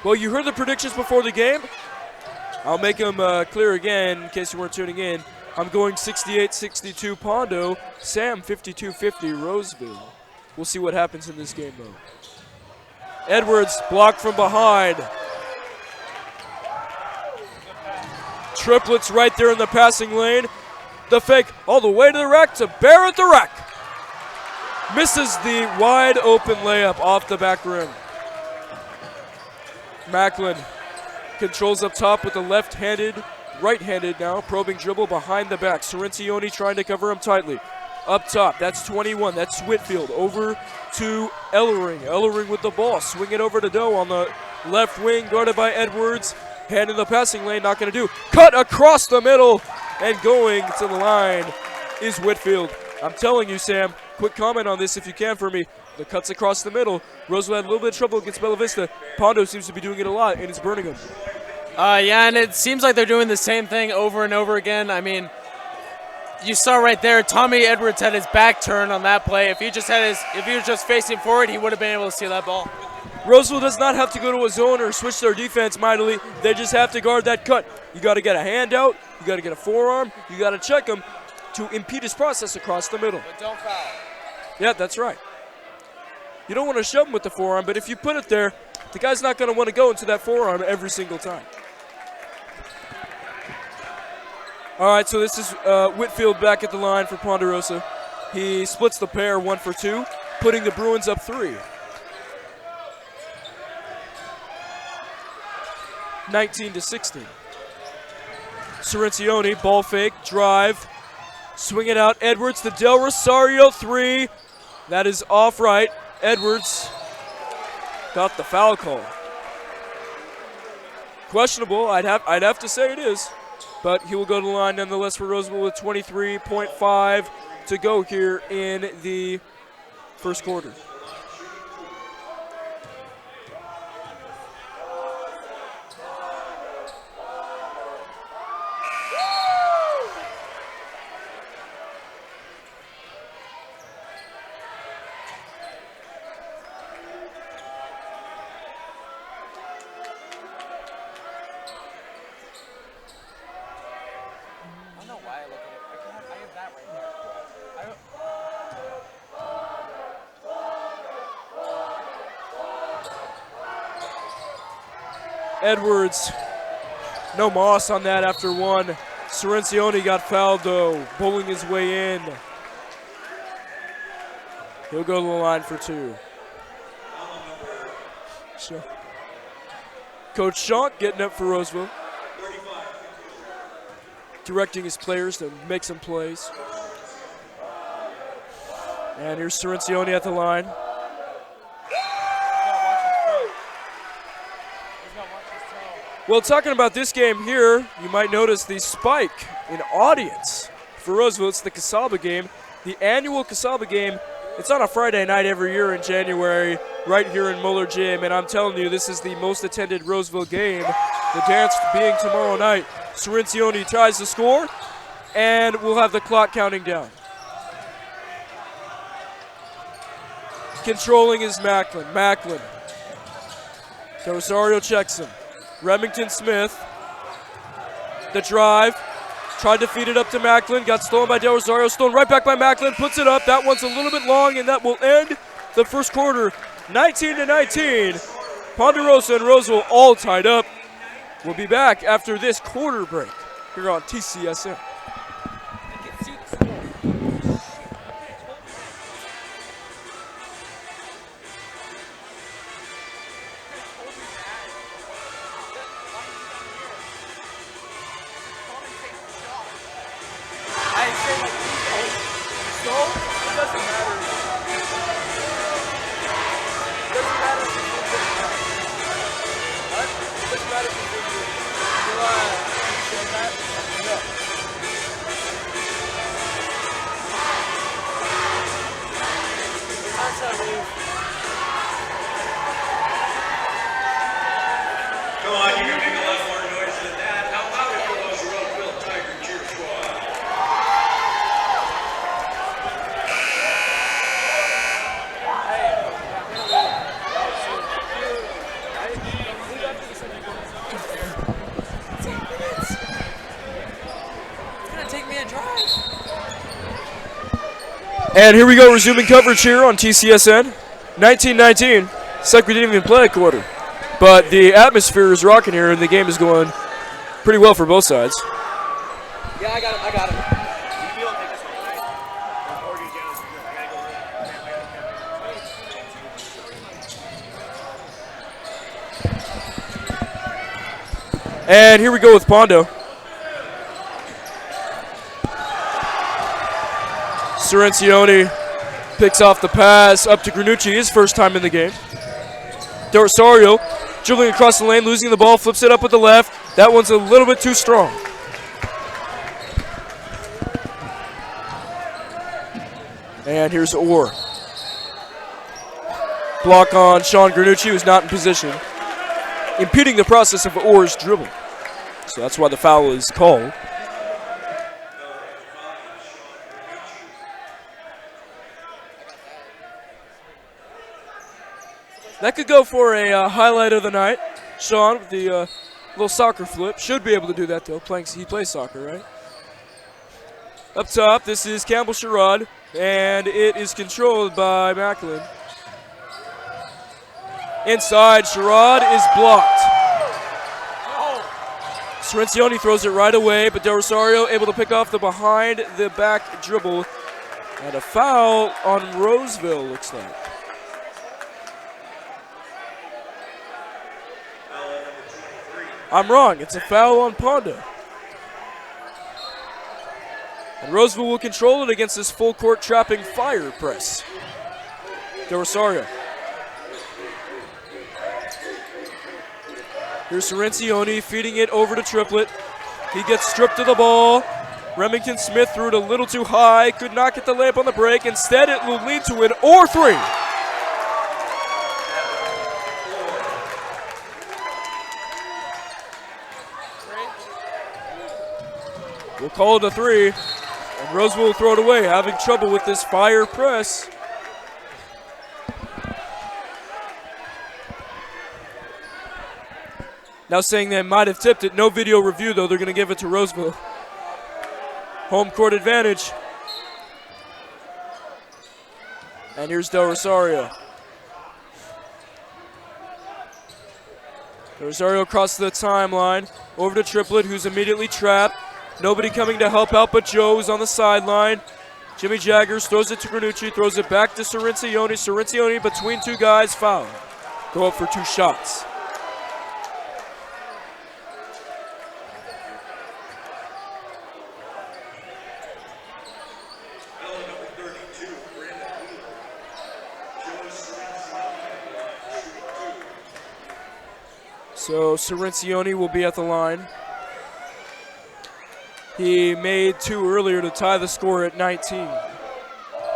Well, you heard the predictions before the game. I'll make them clear again in case you weren't tuning in. I'm going 68-62 Pondo. Sam 52-50 Roseville. We'll see what happens in this game, though. Edwards blocked from behind. Triplets right there in the passing lane. The fake all the way to the rack to Bear at the rack. Misses the wide open layup off the back rim. Macklin controls up top with a left-handed right-handed now, probing dribble behind the back. Sorincione trying to cover him tightly. Up top, that's 21, that's Whitfield. Over to Ellering. Ellering with the ball, swing it over to Doe on the left wing, guarded by Edwards. Hand in the passing lane, not going to do. Cut across the middle, and going to the line is Whitfield. I'm telling you, Sam, quick comment on this if you can for me. The cuts across the middle. Roseville had a little bit of trouble against Bella Vista. Pondo seems to be doing it a lot, and it's burning him. Yeah, and it seems like they're doing the same thing over and over again. I mean, you saw right there, Tommy Edwards had his back turned on that play. If he was just facing forward, he would have been able to steal that ball. Roseville does not have to go to a zone or switch their defense mightily. They just have to guard that cut. You got to get a hand out. You got to get a forearm. You got to check him to impede his process across the middle. But don't foul. Yeah, that's right. You don't want to shove him with the forearm, but if you put it there, the guy's not going to want to go into that forearm every single time. All right, so this is Whitfield back at the line for Ponderosa. He splits the pair 1 for 2, putting the Bruins up 3. 19-16. Sorincione, ball fake, drive, swing it out. Edwards to Del Rosario, 3. That is off right. Edwards got the foul call. Questionable, I'd have to say it is, but he will go to the line nonetheless for Roseville with 23.5 to go here in the first quarter. Edwards, no moss on that after 1. Sorincione got fouled though, bowling his way in. He'll go to the line for 2. So, Coach Schonk getting up for Roseville, directing his players to make some plays. And here's Sorincione at the line. Well, talking about this game here, you might notice the spike in audience for Roseville. It's the Casaba game, the annual Casaba game. It's on a Friday night every year in January, right here in Muller Gym. And I'm telling you, this is the most attended Roseville game. The dance being tomorrow night. Sorincione tries to score, and we'll have the clock counting down. Controlling is Macklin. Macklin. Rosario checks him. Remington Smith, the drive, tried to feed it up to Macklin, got stolen by Del Rosario, stolen right back by Macklin, puts it up. That one's a little bit long, and that will end the first quarter, 19-19. Ponderosa and Roseville all tied up. We'll be back after this quarter break here on TCSN. Come on, you can make a lot more noise than that. How about it for those Roseville Tiger cheer squad? And here we go, resuming coverage here on TCSN. 19-19. It's like we didn't even play a quarter. But the atmosphere is rocking here, and the game is going pretty well for both sides. Yeah, I got it. And here we go with Pondo. Cirencione picks off the pass up to Granucci, his first time in the game. Del Rosario dribbling across the lane, losing the ball, flips it up with the left. That one's a little bit too strong. And here's Orr. Block on Sean Granucci, who's not in position, impeding the process of Orr's dribble. So that's why the foul is called. That could go for a highlight of the night. Sean with the little soccer flip. Should be able to do that, though. He plays soccer, right? Up top, this is Campbell Sherrod, and it is controlled by Macklin. Inside, Sherrod is blocked. Cirencione throws it right away, but Del Rosario able to pick off the behind-the-back dribble. And a foul on Roseville, looks like. I'm wrong. It's a foul on Pondo. And Roseville will control it against this full-court trapping fire press. Del Rosario. Here's Cirencione feeding it over to Triplett. He gets stripped of the ball. Remington Smith threw it a little too high. Could not get the layup on the break. Instead, it will lead to an or three. We'll call it a three. And Roseville will throw it away, having trouble with this fire press. Now saying they might have tipped it. No video review, though. They're going to give it to Roseville. Home court advantage. And here's Del Rosario. Del Rosario across the timeline. Over to Triplett, who's immediately trapped. Nobody coming to help out but Joe, who's on the sideline. Jimmy Jaggers throws it to Granucci, throws it back to Cirencione. Cirencione between two guys, foul. Go up for two shots. So Cirencione will be at the line. He made two earlier to tie the score at 19.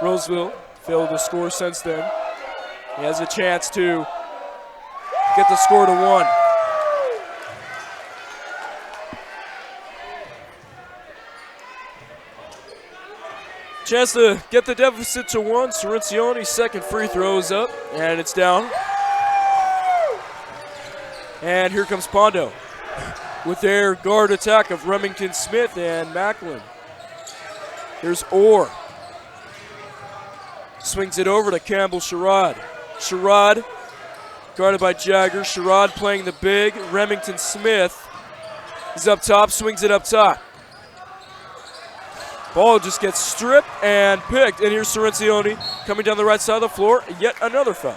Roseville failed to score since then. He has a chance to get the score to 1. Chance to get the deficit to 1. Cirencione's second free throw is up, and it's down. And here comes Pondo with their guard attack of Remington Smith and Macklin. Here's Orr. Swings it over to Campbell Sherrod. Sherrod guarded by Jagger. Sherrod playing the big. Remington Smith is up top, swings it up top. Ball just gets stripped and picked. And here's Cirencione coming down the right side of the floor. Yet another foul.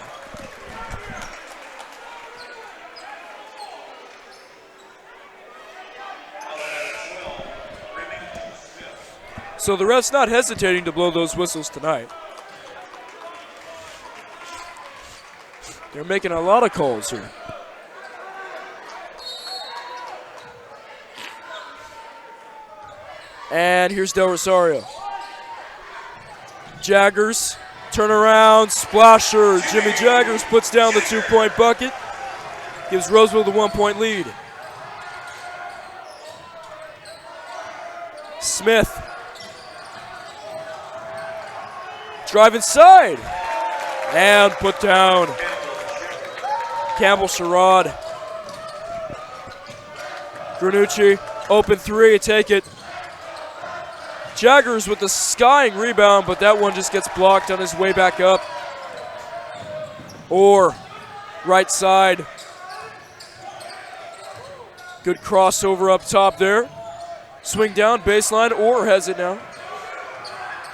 So the ref's not hesitating to blow those whistles tonight. They're making a lot of calls here. And here's Del Rosario. Jaggers, turnaround, splasher. Jimmy Jaggers puts down the 2-point bucket. Gives Roseville the 1-point lead. Smith. Drive inside. And put down. Campbell Sherrod. Granucci, open three, take it. Jaggers with the skying rebound, but that one just gets blocked on his way back up. Orr, right side. Good crossover up top there. Swing down, baseline, Orr has it now.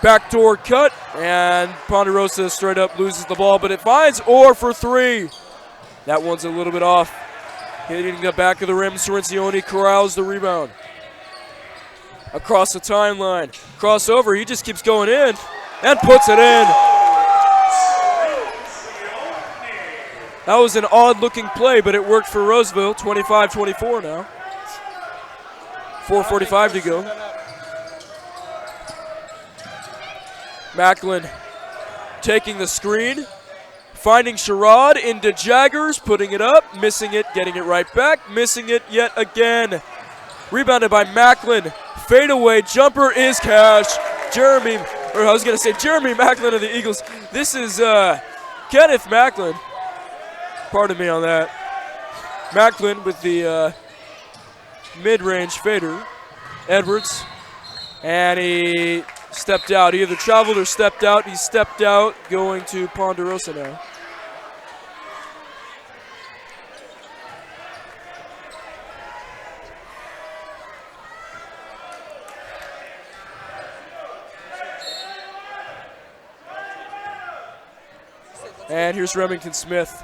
Backdoor cut, and Ponderosa straight up loses the ball, but it finds Orr for three. That one's a little bit off. Hitting the back of the rim, Cirencione corrals the rebound. Across the timeline, crossover, he just keeps going in. and puts it in. That was an odd-looking play, but it worked for Roseville. 25-24 now. 4:45 to go. Macklin taking the screen, finding Sherrod into Jaggers, putting it up, missing it, getting it right back, missing it yet again. Rebounded by Macklin. Fadeaway jumper is cash. Jeremy Macklin of the Eagles. This is Kenneth Macklin. Pardon me on that. Macklin with the mid-range fader. Edwards. And he stepped out. He either traveled or stepped out. He stepped out, going to Ponderosa now. And here's Remington Smith.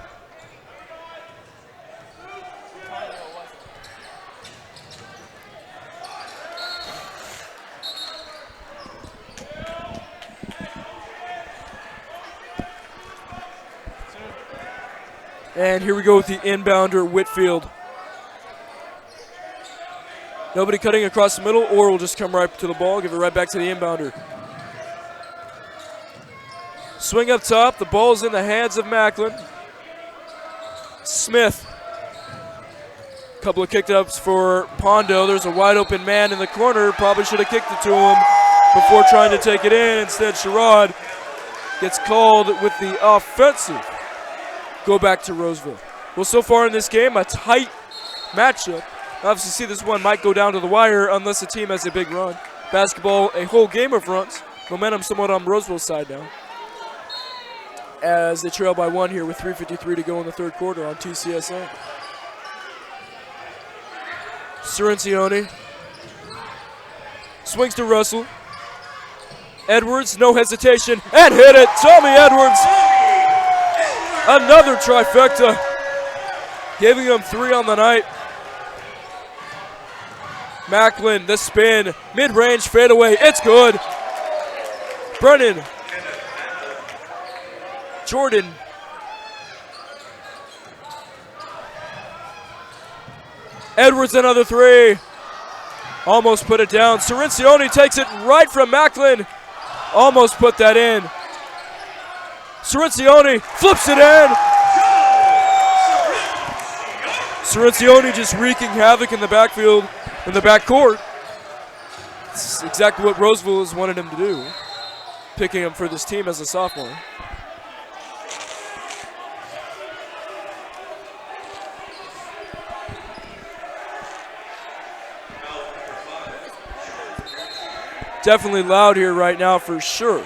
And here we go with the inbounder, Whitfield. Nobody cutting across the middle, or will just come right to the ball, give it right back to the inbounder. Swing up top, the ball's in the hands of Macklin. Smith. Couple of kick-ups for Pondo. There's a wide open man in the corner, probably should have kicked it to him before trying to take it in. Instead, Sherrod gets called with the offensive. Go back to Roseville. Well, so far in this game, a tight matchup. Obviously, see this one might go down to the wire unless the team has a big run. Basketball, a whole game of runs. Momentum somewhat on Roseville's side now, as they trail by 1 here with 3:53 to go in the third quarter on TCSN. Cirencione swings to Russell. Edwards, no hesitation, and hit it. Tommy Edwards. Another trifecta, giving them 3 on the night. Macklin, the spin, mid-range fadeaway, it's good. Brennan. Jordan. Edwards, another 3. Almost put it down. Cirencione takes it right from Macklin. Almost put that in. Cirencione flips it in. Cirencione just wreaking havoc in the backfield, in the backcourt. It's exactly what Roseville has wanted him to do, picking him for this team as a sophomore. Definitely loud here right now for sure.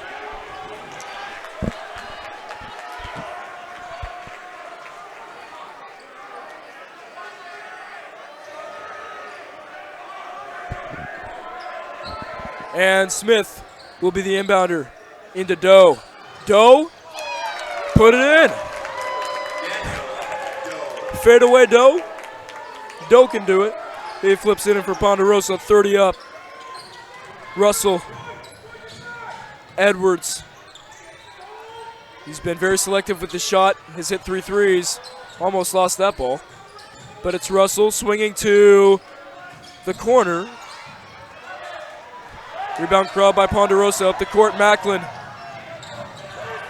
And Smith will be the inbounder into Doe. Doe, put it in. Fade away, Doe. Doe can do it. He flips it in for Ponderosa, 30 up. Russell. Edwards. He's been very selective with the shot. Has hit 3 threes. Almost lost that ball. But it's Russell swinging to the corner. Rebound crowd by Ponderosa up the court. Macklin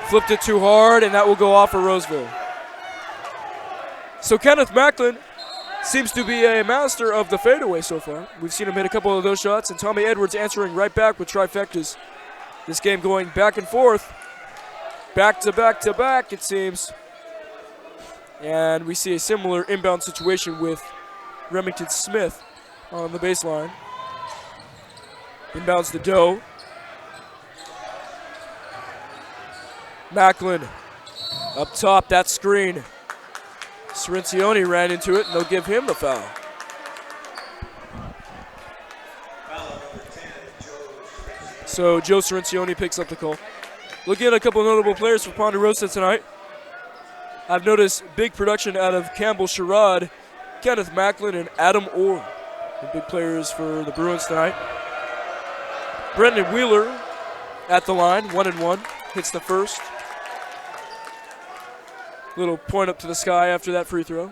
flipped it too hard, and that will go off for Roseville. So Kenneth Macklin seems to be a master of the fadeaway so far. We've seen him hit a couple of those shots, and Tommy Edwards answering right back with trifectas. This game going back and forth, back to back to back, it seems. And we see a similar inbound situation with Remington Smith on the baseline. Inbounds to Doe. Macklin up top, that screen. Cirencione ran into it, and they'll give him the foul. So Joe Cirencione picks up the call. Looking at a couple of notable players for Ponderosa tonight. I've noticed big production out of Campbell Sherrod, Kenneth Macklin, and Adam Orr. The big players for the Bruins tonight. Brendan Wheeler at the line, 1-1. Hits the first. Little point up to the sky after that free throw.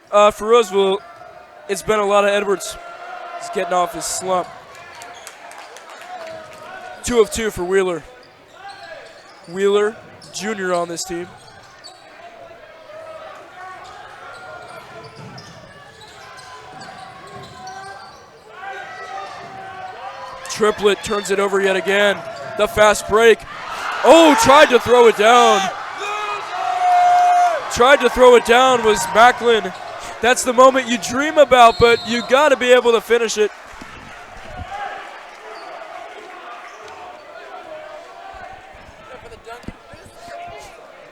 For Roseville, it's been a lot of Edwards. He's getting off his slump. 2 of 2 for Wheeler. Wheeler, junior on this team. Triplet turns it over yet again. The fast break. Oh, tried to throw it down. Tried to throw it down was Macklin. That's the moment you dream about, but you got to be able to finish it.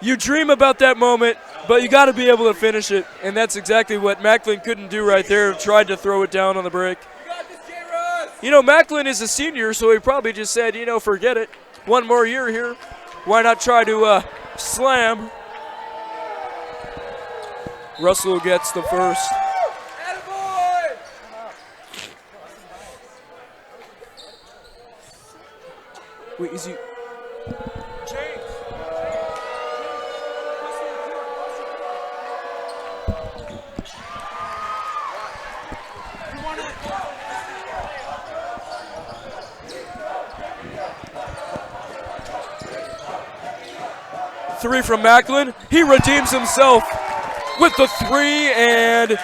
You dream about that moment, but you got to be able to finish it, and that's exactly what Macklin couldn't do right there. Tried to throw it down on the break. You know, Macklin is a senior, so he probably just said, you know, forget it. One more year here. Why not try to slam? Russell gets the first. Wait, is he? Three from Macklin. He redeems himself with the three, and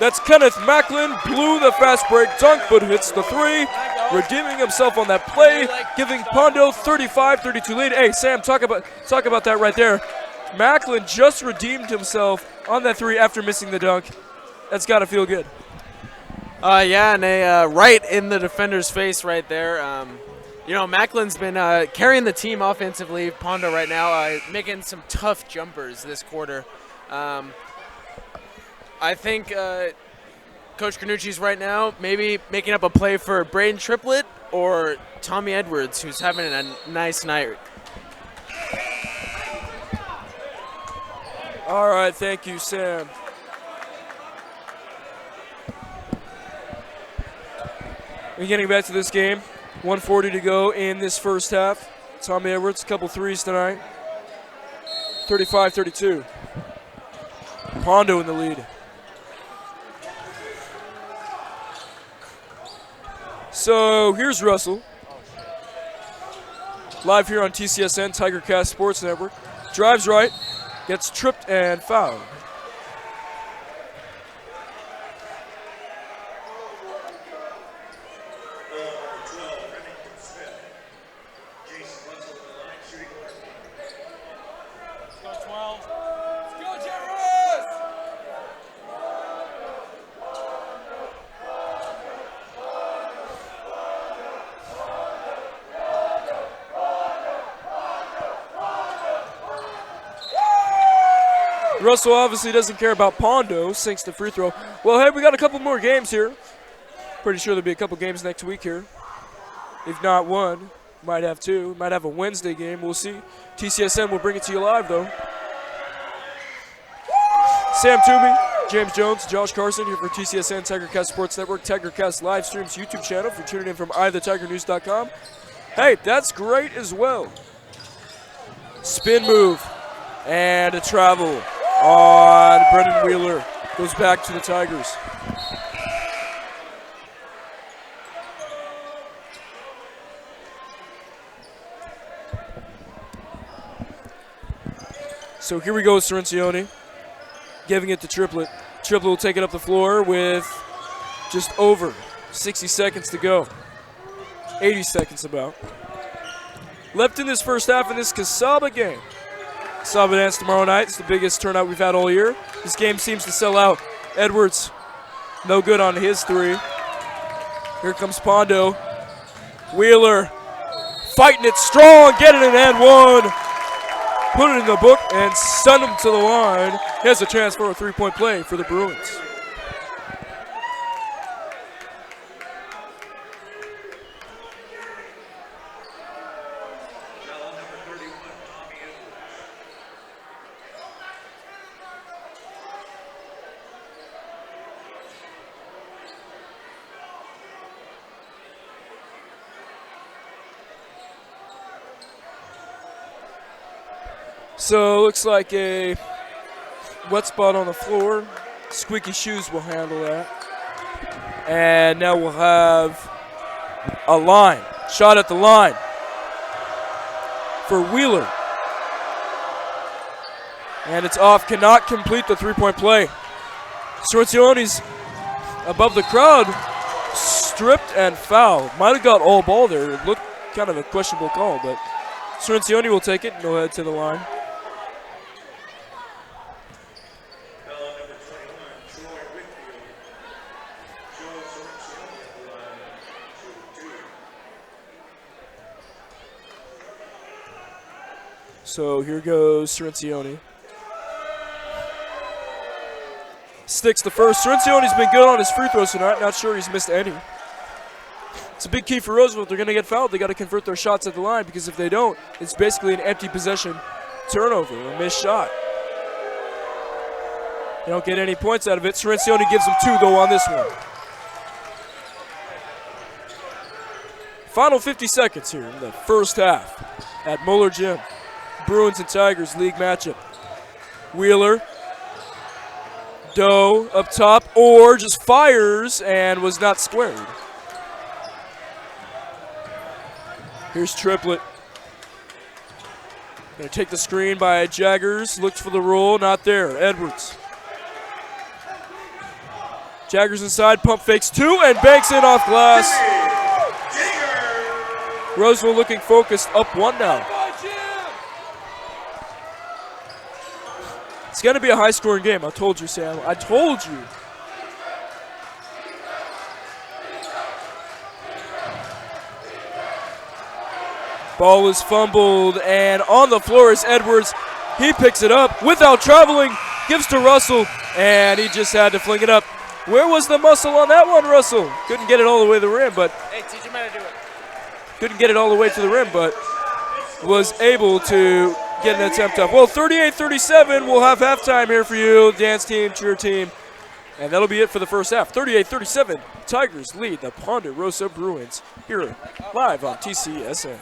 that's Kenneth Macklin. Blew the fast break dunk, but hits the three, redeeming himself on that play, giving Pondo 35-32 lead. Hey, Sam, talk about that right there. Macklin just redeemed himself on that three after missing the dunk. That's got to feel good. Yeah, and right in the defender's face right there. You know, Macklin's been carrying the team offensively. Pondo right now making some tough jumpers this quarter. I think Coach Carnucci's right now maybe making up a play for Braden Triplett or Tommy Edwards, who's having a nice night. All right, thank you, Sam. We're getting back to this game. 1:40 to go in this first half. Tommy Edwards, a couple threes tonight. 35-32. Pondo in the lead. So here's Russell. Live here on TCSN, TigerCast Sports Network. Drives right, gets tripped and fouled. Russell obviously doesn't care about Pondo, sinks the free throw. Well, hey, we got a couple more games here. Pretty sure there'll be a couple games next week here. If not one, might have two. Might have a Wednesday game. We'll see. TCSN will bring it to you live, though. Sam Toomey, James Jones, Josh Carson here for TCSN, TigerCast Sports Network, TigerCast live streams YouTube channel for tuning in from iTheTigerNews.com. Hey, that's great as well. Spin move and a travel on Brendan Wheeler. Goes back to the Tigers. So here we go, Cirencione. Giving it to Triplett. Triplett will take it up the floor with just over 60 seconds to go. 80 seconds about. Left in this first half in this Casaba game. Casaba dance tomorrow night. It's the biggest turnout we've had all year. This game seems to sell out. Edwards, no good on his three. Here comes Pondo. Wheeler, fighting it strong, getting it and one. Put it in the book and send him to the line. Here's a chance for a three-point play for the Bruins. So looks like a wet spot on the floor. Squeaky shoes will handle that. And now we'll have a line. Shot at the line for Wheeler. And it's off, cannot complete the three-point play. Sorcione's above the crowd, stripped and fouled. Might have got all ball there. It looked kind of a questionable call, but Sorcione will take it and go ahead to the line. So here goes Sorcione. Sticks the first. Sorcione's been good on his free throws tonight. Not sure he's missed any. It's a big key for Roseville. If they're going to get fouled, they got to convert their shots at the line, because if they don't, it's basically an empty possession turnover, a missed shot. They don't get any points out of it. Sorcione gives them 2, though, on this one. Final 50 seconds here in the first half at Moeller Gym. Bruins and Tigers league matchup. Wheeler. Doe up top, or just fires and was not squared. Here's Triplett. Gonna take the screen by Jaggers. Looks for the roll, not there. Edwards. Jaggers inside, pump fakes 2 and banks in off glass. Roseville looking focused, up 1 now. It's going to be a high-scoring game. I told you, Sam. I told you. Ball is fumbled, and on the floor is Edwards. He picks it up without traveling, gives to Russell, and he just had to fling it up. Where was the muscle on that one, Russell? Couldn't get it all the way to the rim, but Hey, teach him how to do it. couldn't get it all the way to the rim, but was able to get an attempt up. Well, 38-37, we'll have halftime here for you, dance team, cheer team, and that'll be it for the first half. 38-37, Tigers lead the Ponderosa Bruins here live on TCSN.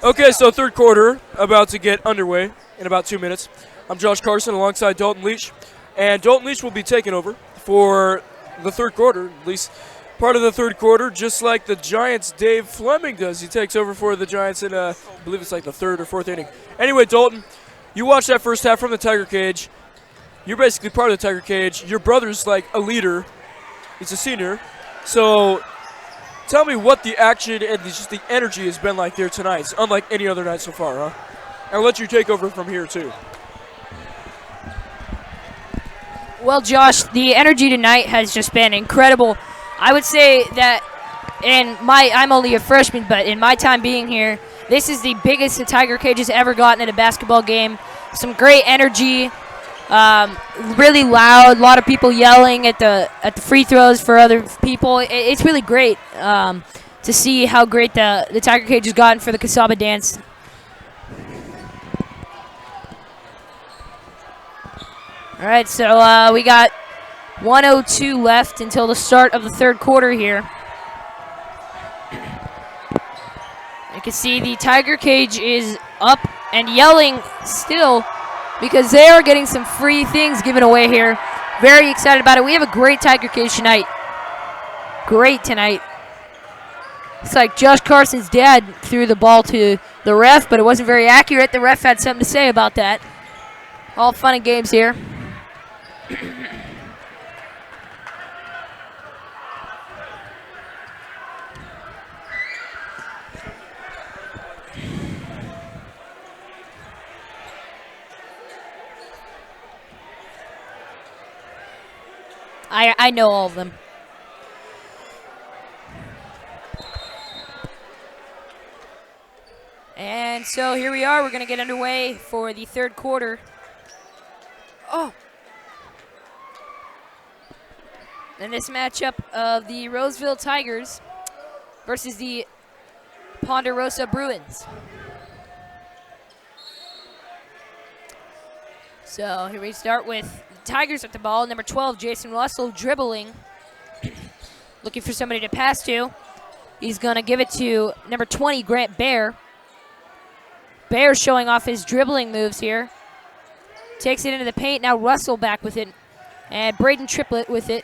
Okay, so third quarter about to get underway in about 2 minutes. I'm Josh Carson alongside Dalton Leach, and Dalton Leach will be taking over for the third quarter, at least part of the third quarter, just like the Giants' Dave Fleming does. He takes over for the Giants in, I believe it's like the third or fourth inning. Anyway, Dalton, you watched that first half from the Tiger Cage. You're basically part of the Tiger Cage. Your brother's like a leader. He's a senior. So tell me what the action and just the energy has been like there tonight. It's unlike any other night so far, huh? I'll let you take over from here, too. Well, Josh, the energy tonight has just been incredible. I would say that I'm only a freshman, but in my time being here, this is the biggest the Tiger Cage has ever gotten in a basketball game. Some great energy, really loud, a lot of people yelling at the free throws for other people. It's really great to see how great the Tiger Cage has gotten for the Casaba dance. All right, so we got 1:02 left until the start of the third quarter here. You can see the Tiger Cage is up and yelling still because they are getting some free things given away here. Very excited about it. We have a great Tiger Cage tonight. Great tonight. It's like Josh Carson's dad threw the ball to the ref, but it wasn't very accurate. The ref had something to say about that. All fun and games here. I know all of them. And so here we are. We're going to get underway for the third quarter. Oh. And this matchup of the Roseville Tigers versus the Ponderosa Bruins. So here we start with the Tigers at the ball. Number 12, Jason Russell, dribbling. Looking for somebody to pass to. He's going to give it to number 20, Grant Bear. Bear showing off his dribbling moves here. Takes it into the paint. Now Russell back with it. And Braden Triplett with it.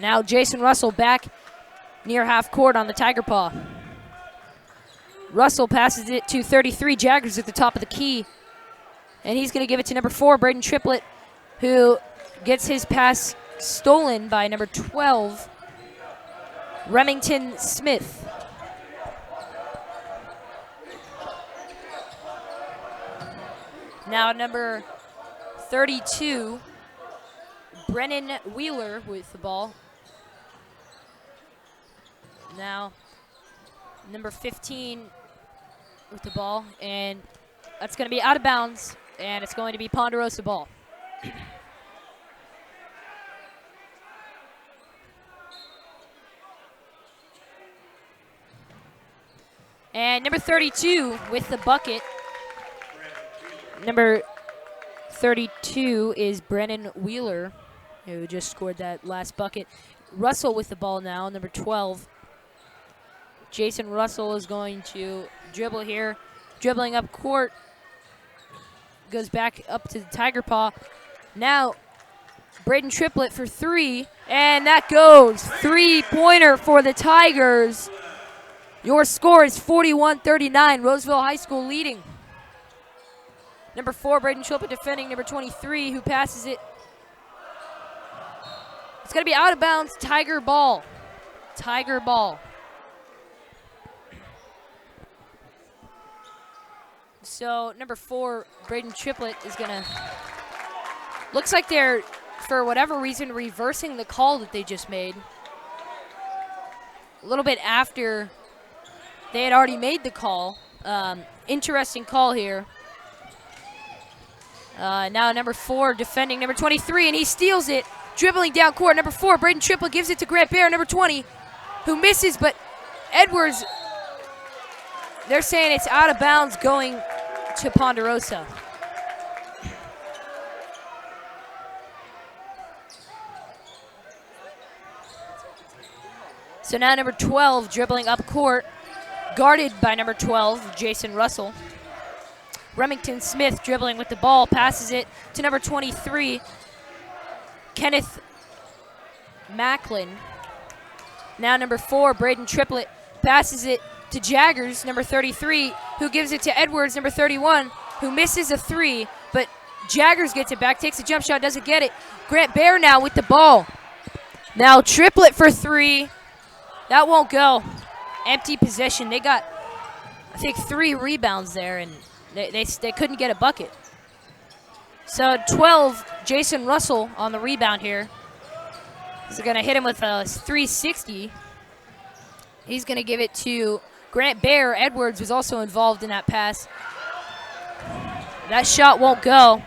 Now Jason Russell back near half court on the Tiger Paw. Russell passes it to 33, Jaggers at the top of the key. And he's going to give it to number 4, Braden Triplett, who gets his pass stolen by number 12, Remington Smith. Now number 32, Brennan Wheeler with the ball. Now number 15 with the ball, and that's going to be out of bounds, and it's going to be Ponderosa ball. And number 32 with the bucket. Number 32 is Brennan Wheeler, who just scored that last bucket. Russell with the ball now, number 12. Jason Russell is going to dribble here. Dribbling up court. Goes back up to the Tiger Paw. Now, Braden Triplett for 3. And that goes. 3-pointer for the Tigers. Your score is 41-39. Roseville High School leading. Number 4, Braden Triplett defending number 23, who passes it. It's going to be out of bounds. Tiger ball. Tiger ball. So number 4, Braden Triplett is going to, looks like they're, for whatever reason, reversing the call that they just made. A little bit after they had already made the call. Interesting call here. Now number 4 defending number 23, and he steals it. Dribbling down court, number 4, Braden Triplett gives it to Grant Bear, number 20, who misses, but Edwards, they're saying it's out of bounds going to Ponderosa. So now number 12 dribbling up court. guarded by number 12, Jason Russell. Remington Smith dribbling with the ball, passes it to number 23, Kenneth Macklin. Now number 4, Braden Triplett, passes it to Jaggers, number 33, who gives it to Edwards, number 31, who misses a 3, but Jaggers gets it back, takes a jump shot, doesn't get it. Grant Bear now with the ball. Now Triplett for 3. That won't go. Empty possession. They got, I think, 3 rebounds there, and they couldn't get a bucket. So 12, Jason Russell on the rebound here. He's going to hit him with a 360. He's going to give it to Grant Bear. Edwards was also involved in that pass. That shot won't go.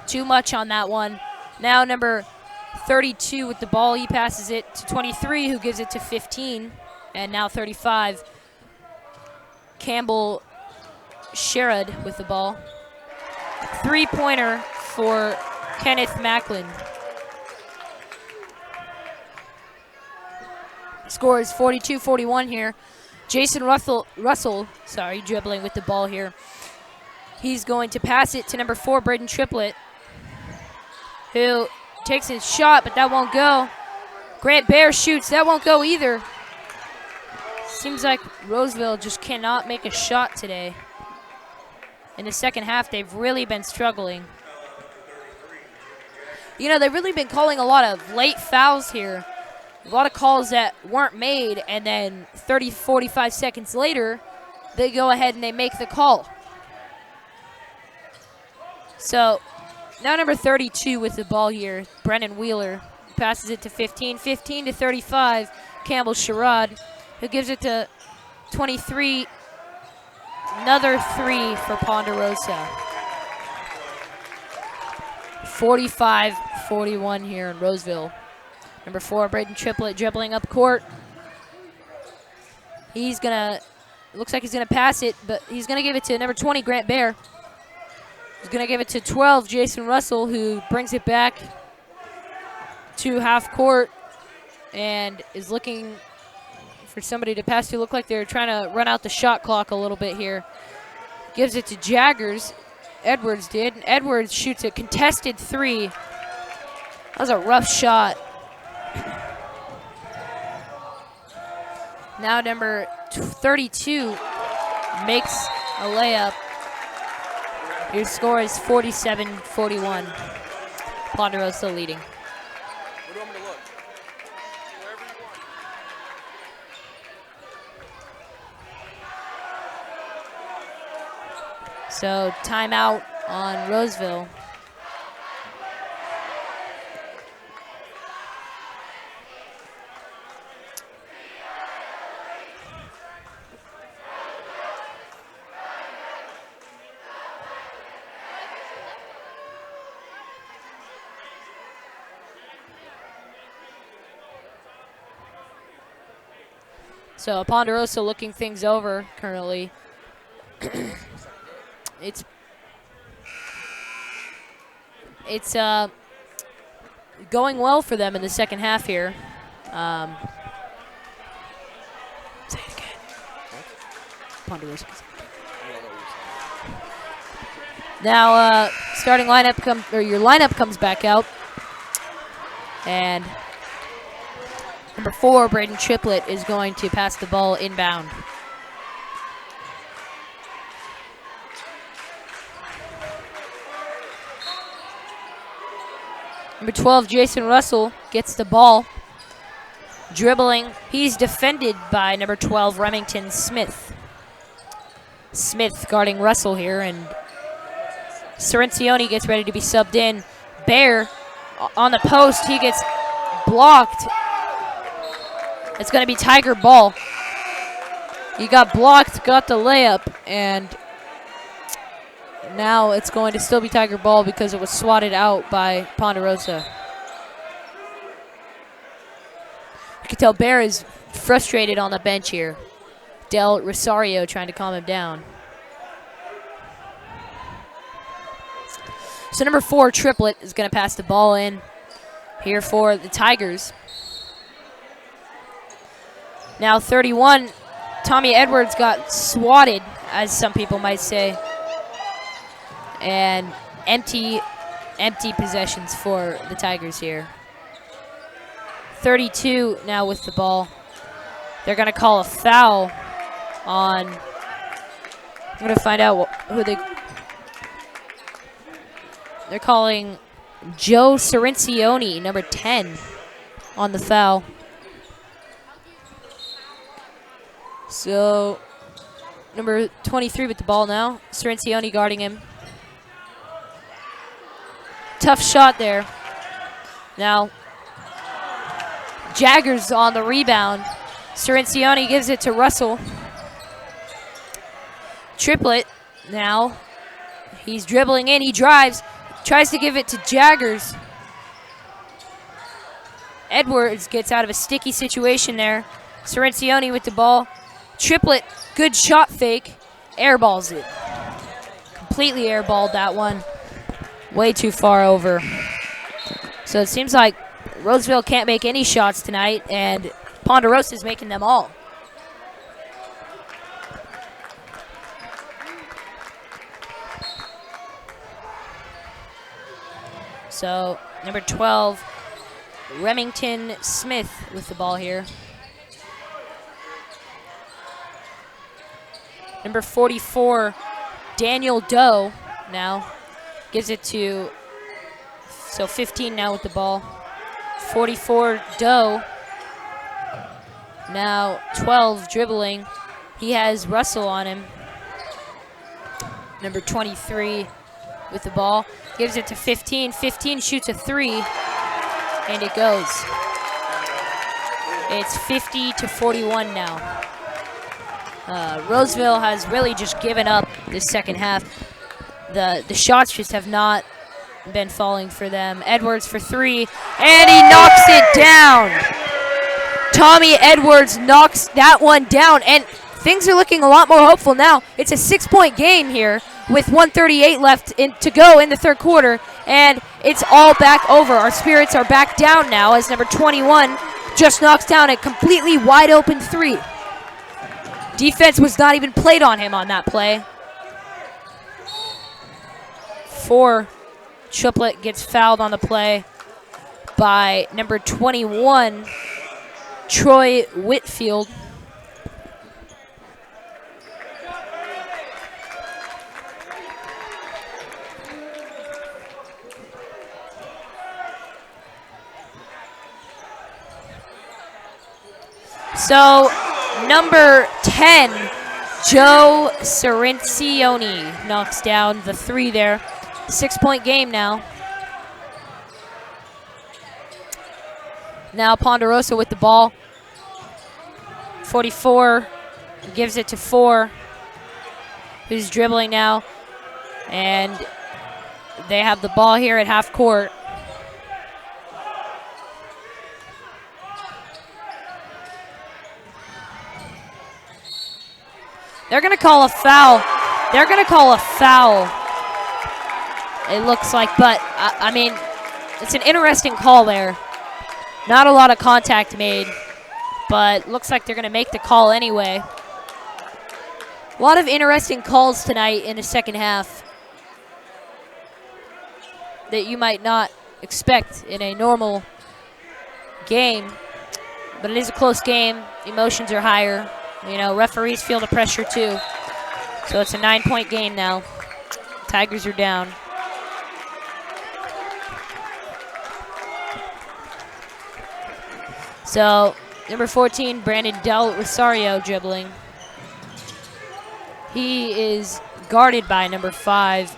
Too much on that one. Now number 32 with the ball. He passes it to 23, who gives it to 15. And now 35, Campbell Sherrod with the ball. 3-pointer for Kenneth Macklin. Score is 42-41 here. Jason Russell, dribbling with the ball here. He's going to pass it to number 4, Braden Triplett, who takes his shot, but that won't go. Grant Bear shoots. That won't go either. Seems like Roseville just cannot make a shot today. In the second half, they've really been struggling. You know, they've really been calling a lot of late fouls here. A lot of calls that weren't made, and then 30, 45 seconds later, they go ahead and they make the call. So now number 32 with the ball here, Brennan Wheeler, passes it to 15. 15 to 35, Campbell Sherrod, who gives it to 23. Another 3 for Ponderosa. 45-41 here in Roseville. Number 4, Braden Triplett dribbling up court. He's gonna, looks like he's gonna pass it, but he's gonna give it to number 20, Grant Bear. He's gonna give it to 12, Jason Russell, who brings it back to half court and is looking for somebody to pass to. Look like they're trying to run out the shot clock a little bit here. Gives it to Jaggers. Edwards did. And Edwards shoots a contested 3. That was a rough shot. Now number 32 makes a layup. Your score is 47-41. Ponderosa leading. Where do you want me to look? Wherever you want. So timeout on Roseville. So Ponderosa looking things over currently. It's going well for them in the second half here. Say it again. Ponderosa. Now starting lineup your lineup comes back out, and number 4, Braden Triplett, is going to pass the ball inbound. Number 12, Jason Russell, gets the ball. Dribbling. He's defended by number 12, Remington Smith. Smith guarding Russell here, and Cirencioni gets ready to be subbed in. Bear on the post. He gets blocked. It's going to be Tiger ball. He got blocked, got the layup, and now it's going to still be Tiger ball because it was swatted out by Ponderosa. You can tell Bear is frustrated on the bench here. Del Rosario trying to calm him down. So number 4, Triplett, is going to pass the ball in here for the Tigers. Now 31, Tommy Edwards got swatted, as some people might say. And empty possessions for the Tigers here. 32 now with the ball. They're going to call a foul on. I'm going to find out who they're calling. Joe Cirincione, number 10, on the foul. So, number 23 with the ball now. Cirincione guarding him. Tough shot there. Now, Jaggers on the rebound. Cirincione gives it to Russell. Triplet now. He's dribbling in. He drives. Tries to give it to Jaggers. Edwards gets out of a sticky situation there. Cirincione with the ball. Triplet, good shot fake. Airballs it. Completely airballed that one. Way too far over. So it seems like Roseville can't make any shots tonight, and Ponderosa is making them all. So, number 12, Remington Smith with the ball here. Number 44, Daniel Doe now gives it to, so 15 now with the ball. 44, Doe. Now 12 dribbling. He has Russell on him. Number 23 with the ball. Gives it to 15. 15 shoots a 3, and it goes. It's 50-41 now. Roseville has really just given up this second half. The shots just have not been falling for them. Edwards for 3, and he knocks it down. Tommy Edwards knocks that one down, and things are looking a lot more hopeful now. It's a 6-point game here with 1:38 left to go in the third quarter, and it's all back over. Our spirits are back down now as number 21 just knocks down a completely wide open 3. Defense was not even played on him on that play. 4, Triplet gets fouled on the play by number 21, Troy Whitfield. So, number 10, Joe Cirincione knocks down the 3 there. 6-point game now. Now Ponderosa with the ball. 44 gives it to 4, who's dribbling now. And they have the ball here at half court. They're going to call a foul. They're going to call a foul, it looks like. But, I mean, it's an interesting call there. Not a lot of contact made, but looks like they're going to make the call anyway. A lot of interesting calls tonight in the second half that you might not expect in a normal game. But it is a close game. Emotions are higher. You know, referees feel the pressure too. So it's a 9-point game now. Tigers are down. So, number 14, Brandon Del Rosario dribbling. He is guarded by number 5,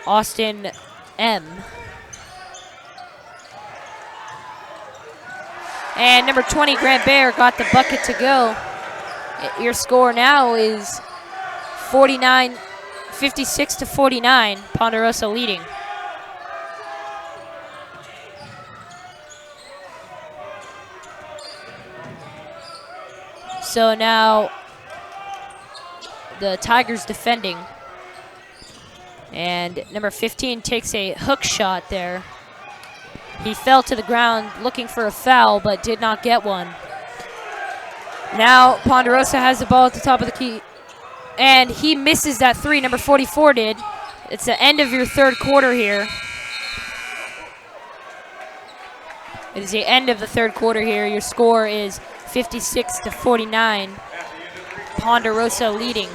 Austin M. And number 20, Grant Baer, got the bucket to go. Your score now is 56-49, Ponderosa leading. So now the Tigers defending. And number 15 takes a hook shot there. He fell to the ground looking for a foul, but did not get one. Now Ponderosa has the ball at the top of the key. And he misses that three, number 44 did. It's the end of your third quarter here. It is the end of the third quarter here. Your score is 56-49. Ponderosa leading.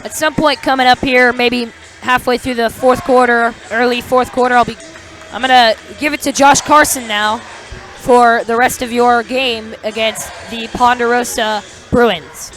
At some point coming up here, maybe halfway through the fourth quarter, early fourth quarter, I'm gonna give it to Josh Carson now for the rest of your game against the Ponderosa Bruins.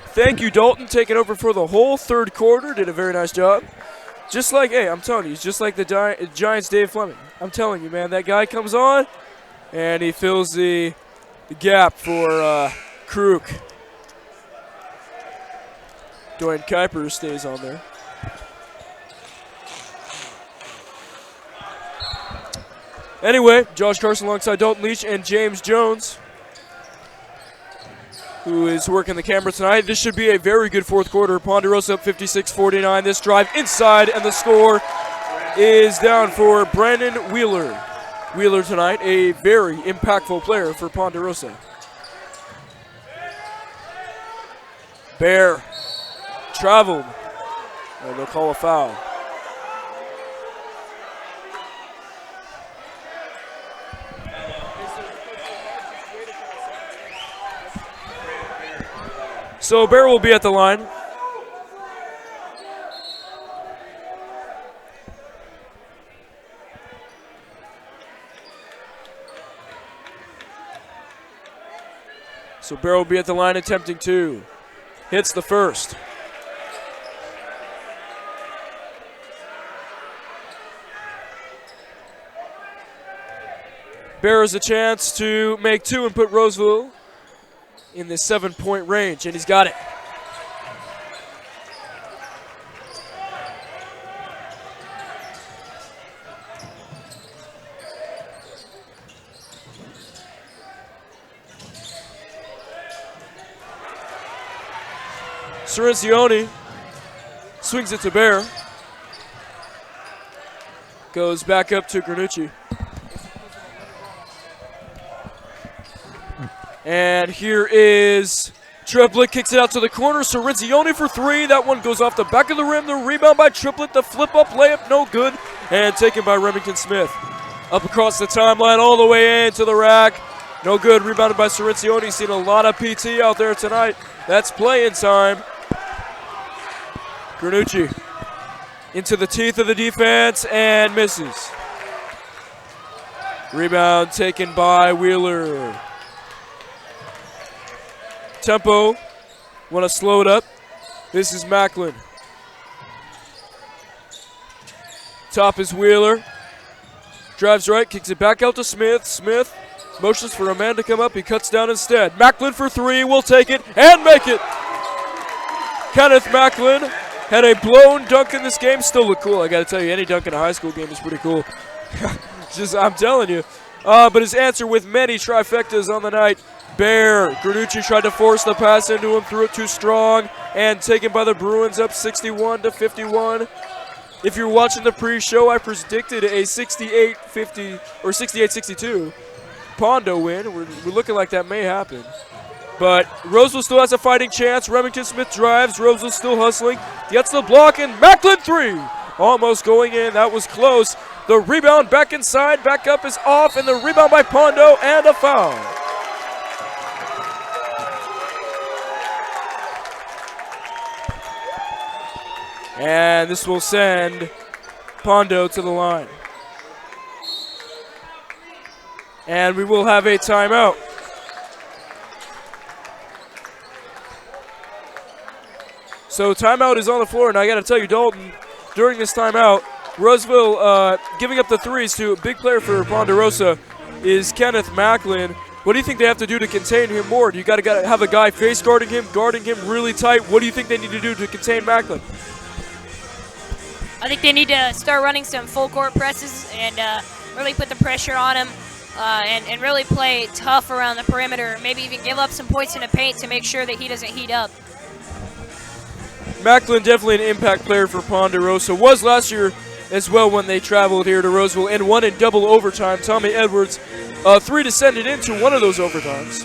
Thank you, Dalton, taking over for the whole third quarter. Did a very nice job. Just like, hey, I'm telling you, he's just like the Giants' Dave Fleming. I'm telling you, man, that guy comes on, and he fills the gap for Kruk. Dwayne Kuiper stays on there. Anyway, Josh Carson alongside Dalton Leach and James Jones, who is working the camera tonight. This should be a very good fourth quarter. Ponderosa up 56-49. This drive inside, and the score is down for Brandon Wheeler. Wheeler tonight, a very impactful player for Ponderosa. Bear traveled, and they'll call a foul. So Bear will be at the line. So Bear will be at the line attempting two. Hits the first. Bear has a chance to make two and put Roseville in the 7-point range, and he's got it. Cirencione swings it to Bear. Goes back up to Granucci. And here is Triplett, kicks it out to the corner. Cirencione for three. That one goes off the back of the rim. The rebound by Triplett. The flip-up layup, no good. And taken by Remington Smith. Up across the timeline, all the way into the rack. No good. Rebounded by Cirencione. Seen a lot of PT out there tonight. That's playing time. Granucci into the teeth of the defense and misses. Rebound taken by Wheeler. Tempo, want to slow it up. This is Macklin. Top is Wheeler. Drives right, kicks it back out to Smith. Smith motions for a man to come up. He cuts down instead. Macklin for three, will take it and make it. Kenneth Macklin had a blown dunk in this game. Still look cool. I got to tell you, any dunk in a high school game is pretty cool. I'm telling you. But his answer with many trifectas on the night. Bear, Granucci tried to force the pass into him, threw it too strong, and taken by the Bruins up 61-51. If you're watching the pre-show, I predicted a 68-50 or 68-62 Pondo win. We're looking like that may happen. But Roseville still has a fighting chance. Remington Smith drives. Roseville still hustling. Gets the block, and Macklin three. Almost going in. That was close. The rebound back inside. Back up is off, and the rebound by Pondo, and a foul. And this will send Pondo to the line. And we will have a timeout. So timeout is on the floor, and I got to tell you, Dalton, during this timeout, Roseville giving up the threes to a big player for Ponderosa is Kenneth Macklin. What do you think they have to do to contain him more? Do you got to have a guy face guarding him really tight? What do you think they need to do to contain Macklin? I think they need to start running some full court presses and really put the pressure on him and really play tough around the perimeter. Maybe even give up some points in the paint to make sure that he doesn't heat up. Macklin definitely an impact player for Ponderosa. Was last year as well when they traveled here to Roseville and won in double overtime. Tommy Edwards, 3 descended into one of those overtimes.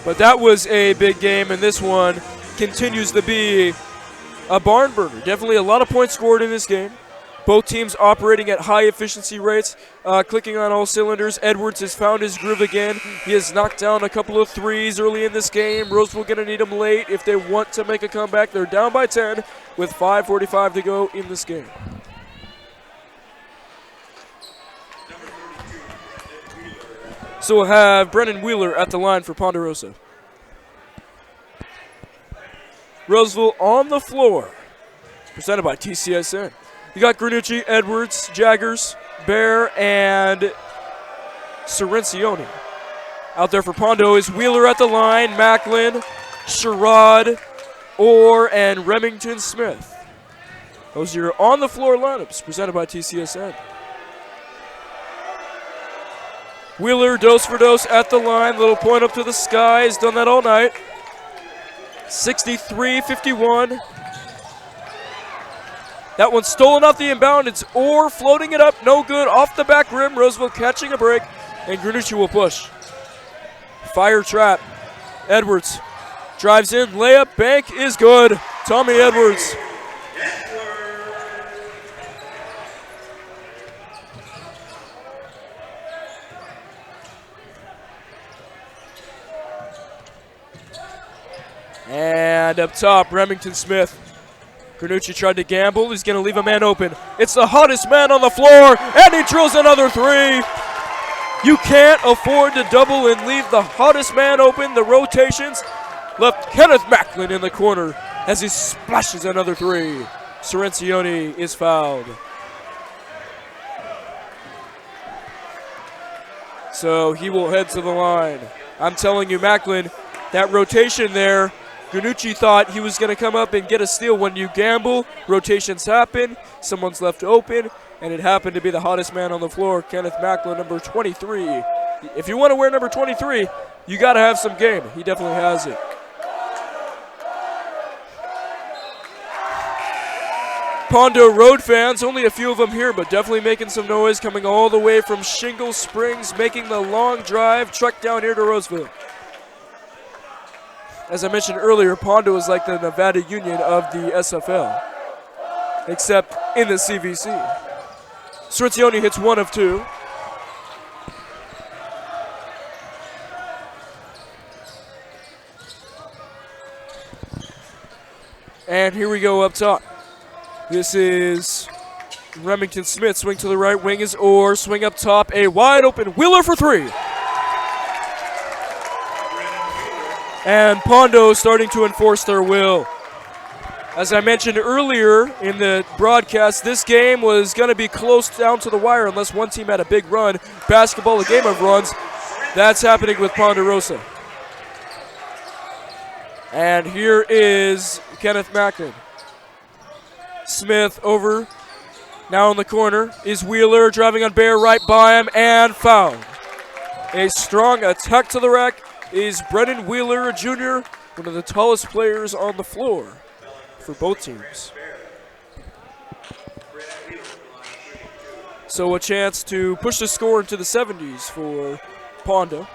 But that was a big game, and this one continues to be a barn burner. Definitely a lot of points scored in this game. Both teams operating at high efficiency rates, clicking on all cylinders. Edwards has found his groove again. He has knocked down a couple of threes early in this game. Roseville going to need them late if they want to make a comeback. They're down by 10 with 5:45 to go in this game. So we'll have Brennan Wheeler at the line for Ponderosa. Roseville on the floor, presented by TCSN. You got Granucci, Edwards, Jaggers, Bear, and Cirencioni. Out there for Pondo is Wheeler at the line, Macklin, Sherrod, Orr, and Remington Smith. Those are your on-the-floor lineups presented by TCSN. Wheeler, dose for dose at the line. Little point up to the sky. He's done that all night. 63-51. That one's stolen off the inbound. It's Orr floating it up. No good. Off the back rim. Roseville catching a break. And Granucci will push. Fire trap. Edwards drives in. Layup. Bank is good. Tommy Edwards. And up top, Remington Smith. Granucci tried to gamble. He's going to leave a man open. It's the hottest man on the floor, and he drills another three. You can't afford to double and leave the hottest man open. The rotations left Kenneth Macklin in the corner as he splashes another three. Cirencioni is fouled. So he will head to the line. I'm telling you, Macklin, that rotation there, Granucci thought he was going to come up and get a steal. When you gamble, rotations happen, someone's left open, and it happened to be the hottest man on the floor, Kenneth Macklin, number 23. If you want to wear number 23, you got to have some game. He definitely has it. Pondo Road fans, only a few of them here, but definitely making some noise, coming all the way from Shingle Springs, making the long drive, truck down here to Roseville. As I mentioned earlier, Pondo is like the Nevada Union of the SFL, except in the CVC. Cirencioni hits 1 of 2. And here we go up top. This is Remington Smith. Swing to the right wing is Orr. Swing up top, a wide open Wheeler for 3. And Pondo starting to enforce their will. As I mentioned earlier in the broadcast, this game was going to be close down to the wire unless one team had a big run. Basketball, a game of runs. That's happening with Ponderosa. And here is Kenneth Macklin. Smith over. Now in the corner is Wheeler driving on Bear right by him and fouled. A strong attack to the rack is Brennan Wheeler, a junior, one of the tallest players on the floor for both teams. So a chance to push the score into the 70s for Pondo.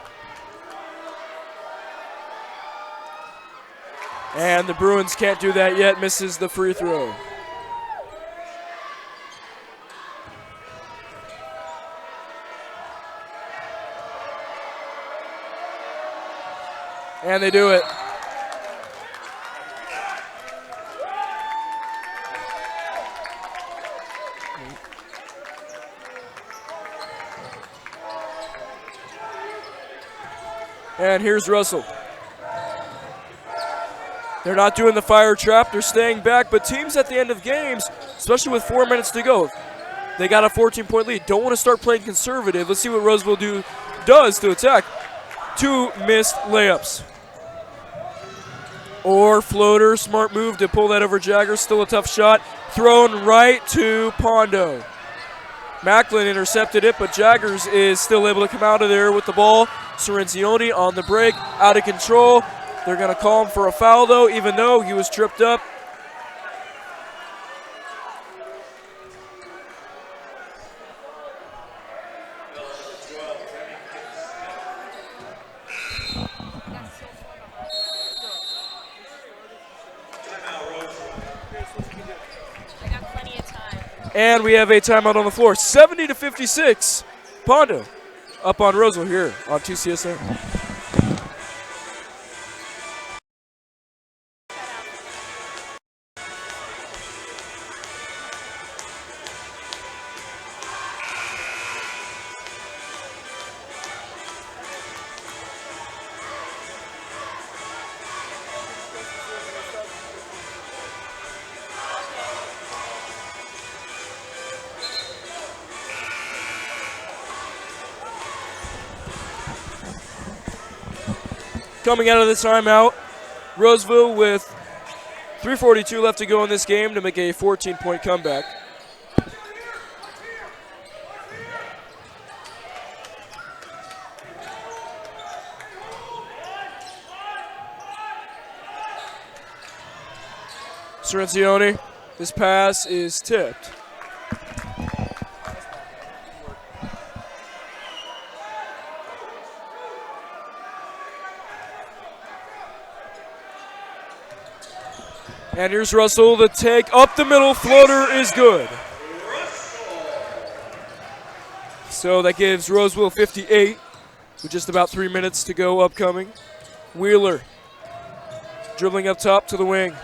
And the Bruins can't do that yet, misses the free throw. And they do it. And here's Russell. They're not doing the fire trap. They're staying back, but teams at the end of games especially with 4 minutes to go. They got a 14-point lead. Don't want to start playing conservative. Let's see what Roseville does to attack. 2 missed layups. Or floater, smart move to pull that over Jagger. Still a tough shot. Thrown right to Pondo. Macklin intercepted it, but Jaggers is still able to come out of there with the ball. Sorrentioni on the break, out of control. They're going to call him for a foul, though, even though he was tripped up. And we have a timeout on the floor. 70-56. Pondo up on Roseville here on TCSN. Coming out of the timeout, Roseville with 3:42 left to go in this game to make a 14-point comeback. Sorrentioni, this pass is tipped. And here's Russell, the take up the middle, floater is good. So that gives Roseville 58 with just about 3 minutes to go upcoming. Wheeler dribbling up top to the wing.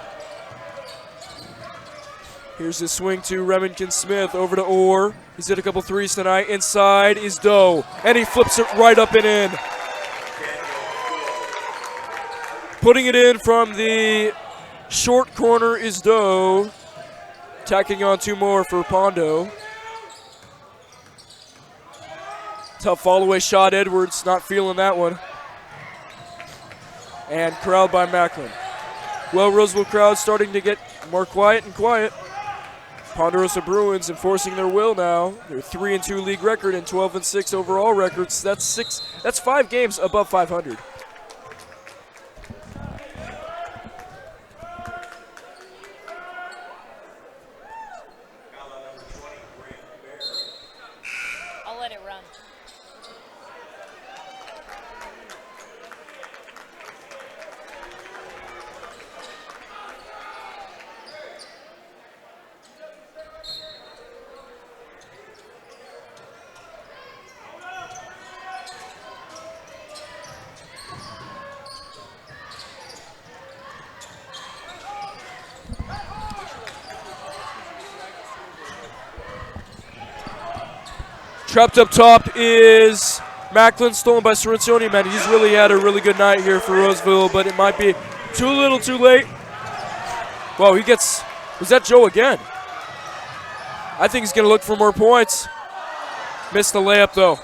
Here's his swing to Remington Smith, over to Orr. He's hit a couple threes tonight. Inside is Doe, and he flips it right up and in. Putting it in from the short corner is Doe. Tacking on 2 more for Pondo. Tough fall-away shot, Edwards not feeling that one. And corralled by Macklin. Well, Roseville crowd starting to get more quiet and quiet. Ponderosa Bruins enforcing their will now. Their 3-2 league record and 12-6 overall records. That's 5 games above 500. Trapped up top is Macklin, stolen by Sorrentioni. Man, he's really had a really good night here for Roseville, but it might be too little too late. Well, he gets, was that Joe again? I think he's going to look for more points. Missed the layup, though.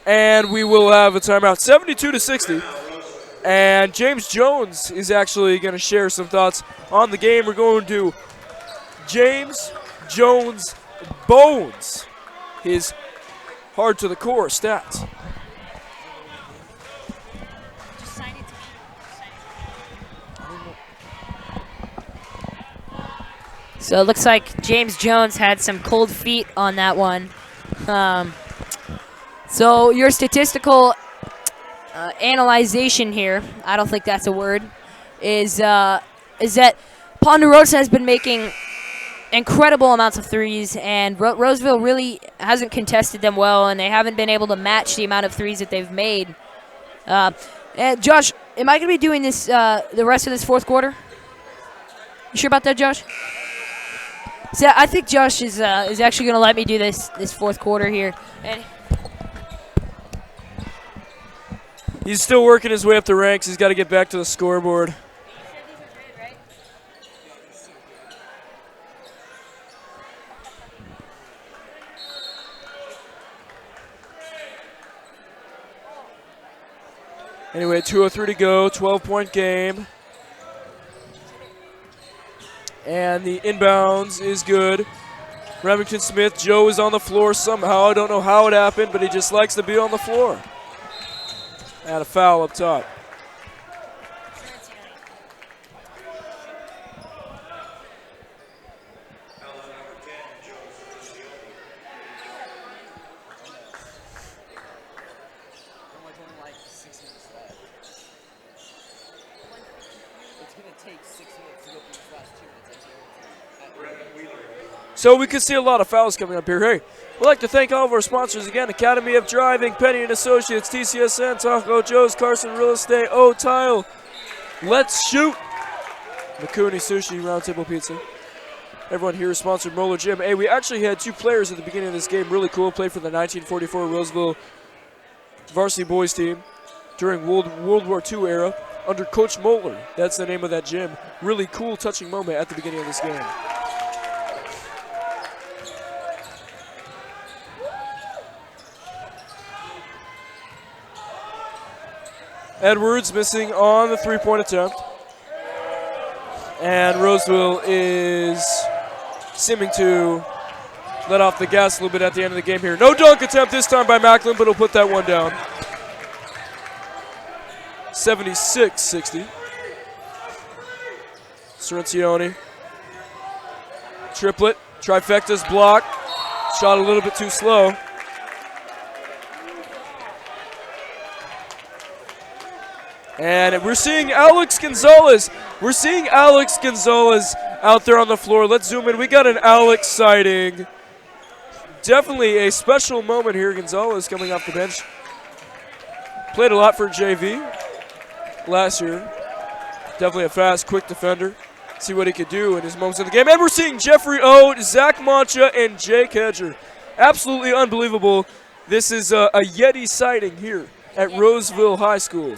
And we will have a timeout, 72-60. And James Jones is actually going to share some thoughts on the game. We're going to James Jones Bones, his hard to the core stats. So it looks like James Jones had some cold feet on that one. So your statistical analyzation here, I don't think that's a word, is that Ponderosa has been making incredible amounts of threes, and Roseville really hasn't contested them well, and they haven't been able to match the amount of threes that they've made. Josh, am I going to be doing this the rest of this fourth quarter? You sure about that, Josh? So I think Josh is actually going to let me do this fourth quarter here. And He's still working his way up the ranks. He's got to get back to the scoreboard. Anyway, 2:03 to go, 12-point game. And the inbounds is good. Remington Smith, Joe is on the floor somehow. I don't know how it happened, but he just likes to be on the floor. And a foul up top. So we could see a lot of fouls coming up here. Hey, we'd like to thank all of our sponsors again. Academy of Driving, Penny & Associates, TCSN, Taco Joe's, Carson Real Estate, O-Tile, Let's Shoot, Makuni Sushi, Roundtable Pizza. Everyone here is sponsored Moeller Gym. Hey, we actually had two players at the beginning of this game. Really cool. Played for the 1944 Roseville Varsity boys team during World War II era under Coach Moeller. That's the name of that gym. Really cool, touching moment at the beginning of this game. Edwards missing on the three-point attempt. And Roseville is seeming to let off the gas a little bit at the end of the game here. No dunk attempt this time by Macklin, but he'll put that one down. 76-60. Sorrentioni. Triplet. Trifecta's block. Shot a little bit too slow. And we're seeing Alex Gonzalez. We're seeing Alex Gonzalez out there on the floor. Let's zoom in. We got an Alex sighting. Definitely a special moment here. Gonzalez coming off the bench. Played a lot for JV last year. Definitely a fast, quick defender. See what he could do in his moments in the game. And we're seeing Jeffrey O, Zach Mancha, and Jake Hedger. Absolutely unbelievable. This is a Yeti sighting here at Roseville High School.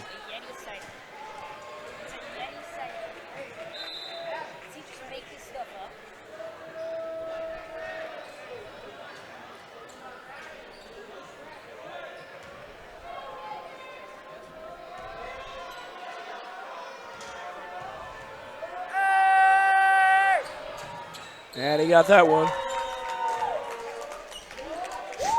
And he got that one.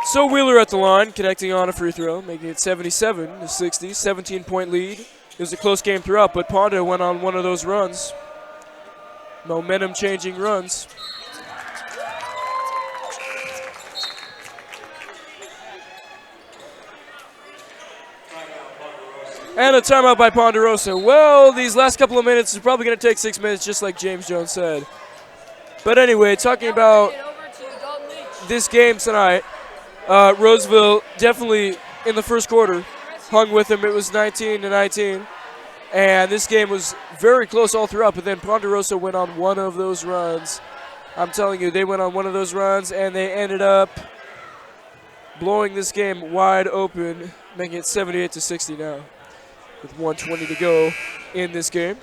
So Wheeler at the line, connecting on a free throw, making it 77-60, 17-point lead. It was a close game throughout, but Ponda went on one of those runs. Momentum-changing runs. And a timeout by Ponderosa. Well, these last couple of minutes is probably going to take 6 minutes, just like James Jones said. But anyway, talking about this game tonight, Roseville definitely in the first quarter hung with him. It was 19-19, and this game was very close all throughout. But then Ponderosa went on one of those runs. I'm telling you, they went on one of those runs, and they ended up blowing this game wide open, making it 78-60 now, with 1:20 to go in this game.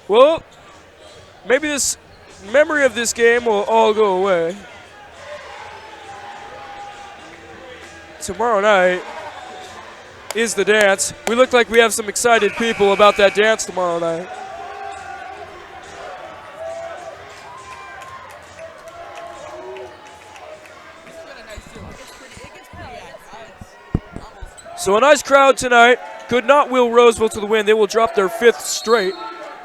Well, maybe this memory of this game will all go away. Tomorrow night is the dance. We look like we have some excited people about that dance tomorrow night. So a nice crowd tonight. Could not will Roseville to the win. They will drop their 5th straight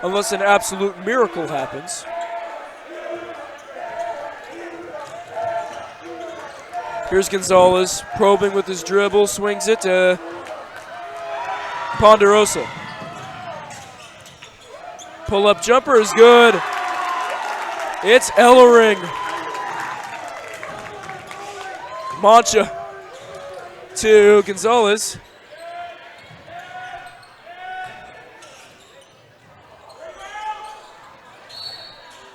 unless an absolute miracle happens. Here's Gonzalez probing with his dribble, swings it to Ponderosa. Pull-up jumper is good. It's Ellering. Mancha to Gonzalez.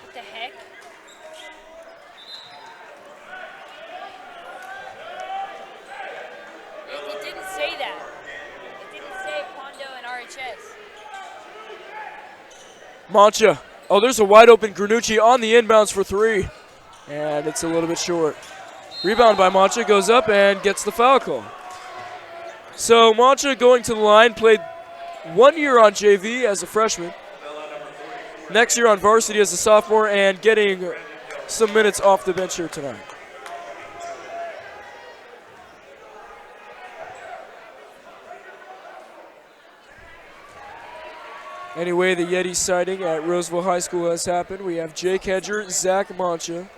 What the heck? Mancha. Oh, there's a wide open Granucci on the inbounds for three. And it's a little bit short. Rebound by Mancha, goes up and gets the foul call. So Mancha going to the line, played 1 year on JV as a freshman. Next year on varsity as a sophomore and getting some minutes off the bench here tonight. Anyway, the Yeti sighting at Roseville High School has happened. We have Jake Hedger, Zach Mancha,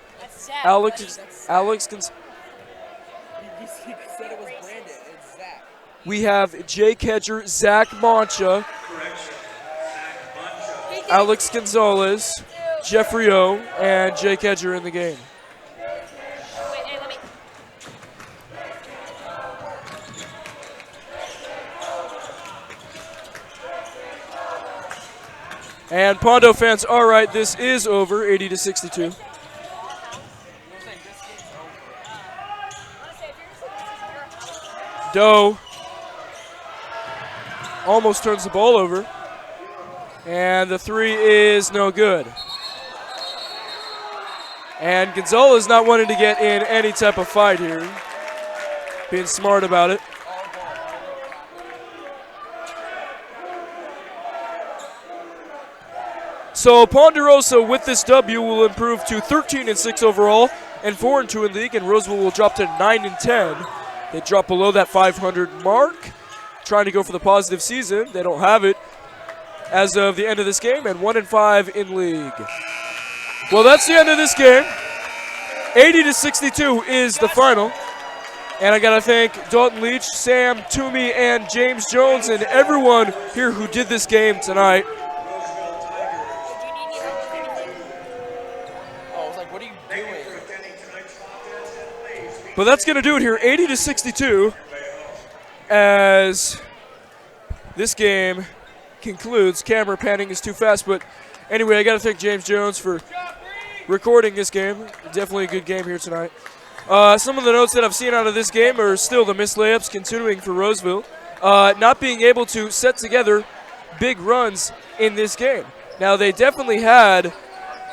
Alex Gonzalez. We have Jake Hedger, Zach Mancha, Alex Gonzalez, Jeffrey O, and Jake Hedger in the game. And Pondo fans, all right, this is over, 80-62. Doe almost turns the ball over. And the three is no good. And Gonzalez not wanting to get in any type of fight here. Being smart about it. So Ponderosa with this W will improve to 13-6 overall and 4-2 in league, and Roseville will drop to 9-10. They drop below that 500 mark, trying to go for the positive season. They don't have it as of the end of this game, and 1-5 in league. Well, that's the end of this game. 80-62 is the final. And I gotta thank Dalton Leach, Sam Toomey, and James Jones, and everyone here who did this game tonight. But that's going to do it here, 80-62, as this game concludes. Camera panning is too fast, but anyway, I got to thank James Jones for recording this game. Definitely a good game here tonight. Some of the notes that I've seen out of this game are still the missed layups continuing for Roseville. Not being able to set together big runs in this game. Now, they definitely had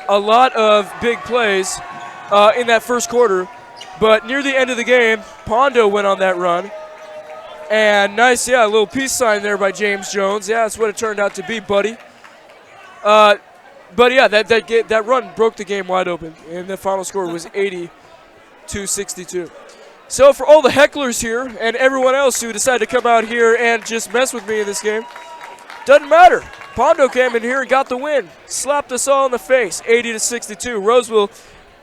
a lot of big plays in that first quarter. But near the end of the game, Pondo went on that run. And nice, yeah, a little peace sign there by James Jones. Yeah, that's what it turned out to be, buddy. But yeah, that run broke the game wide open. And the final score was 80-62. So for all the hecklers here and everyone else who decided to come out here and just mess with me in this game, doesn't matter. Pondo came in here and got the win. Slapped us all in the face, 80-62. Roseville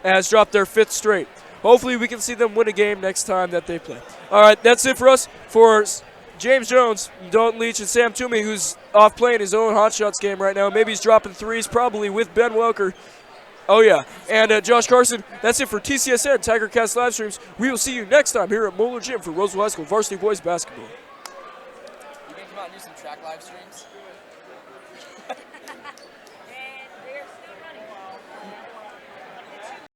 has dropped their 5th straight. Hopefully we can see them win a game next time that they play. All right, that's it for us. For James Jones, Dalton Leach, and Sam Toomey, who's off playing his own Hot Shots game right now. Maybe he's dropping threes, probably with Ben Welker. Oh, yeah. And Josh Carson, that's it for TCSN TigerCast live streams. We will see you next time here at Moeller Gym for Roseville High School Varsity Boys Basketball. You can come out and do some track live streams?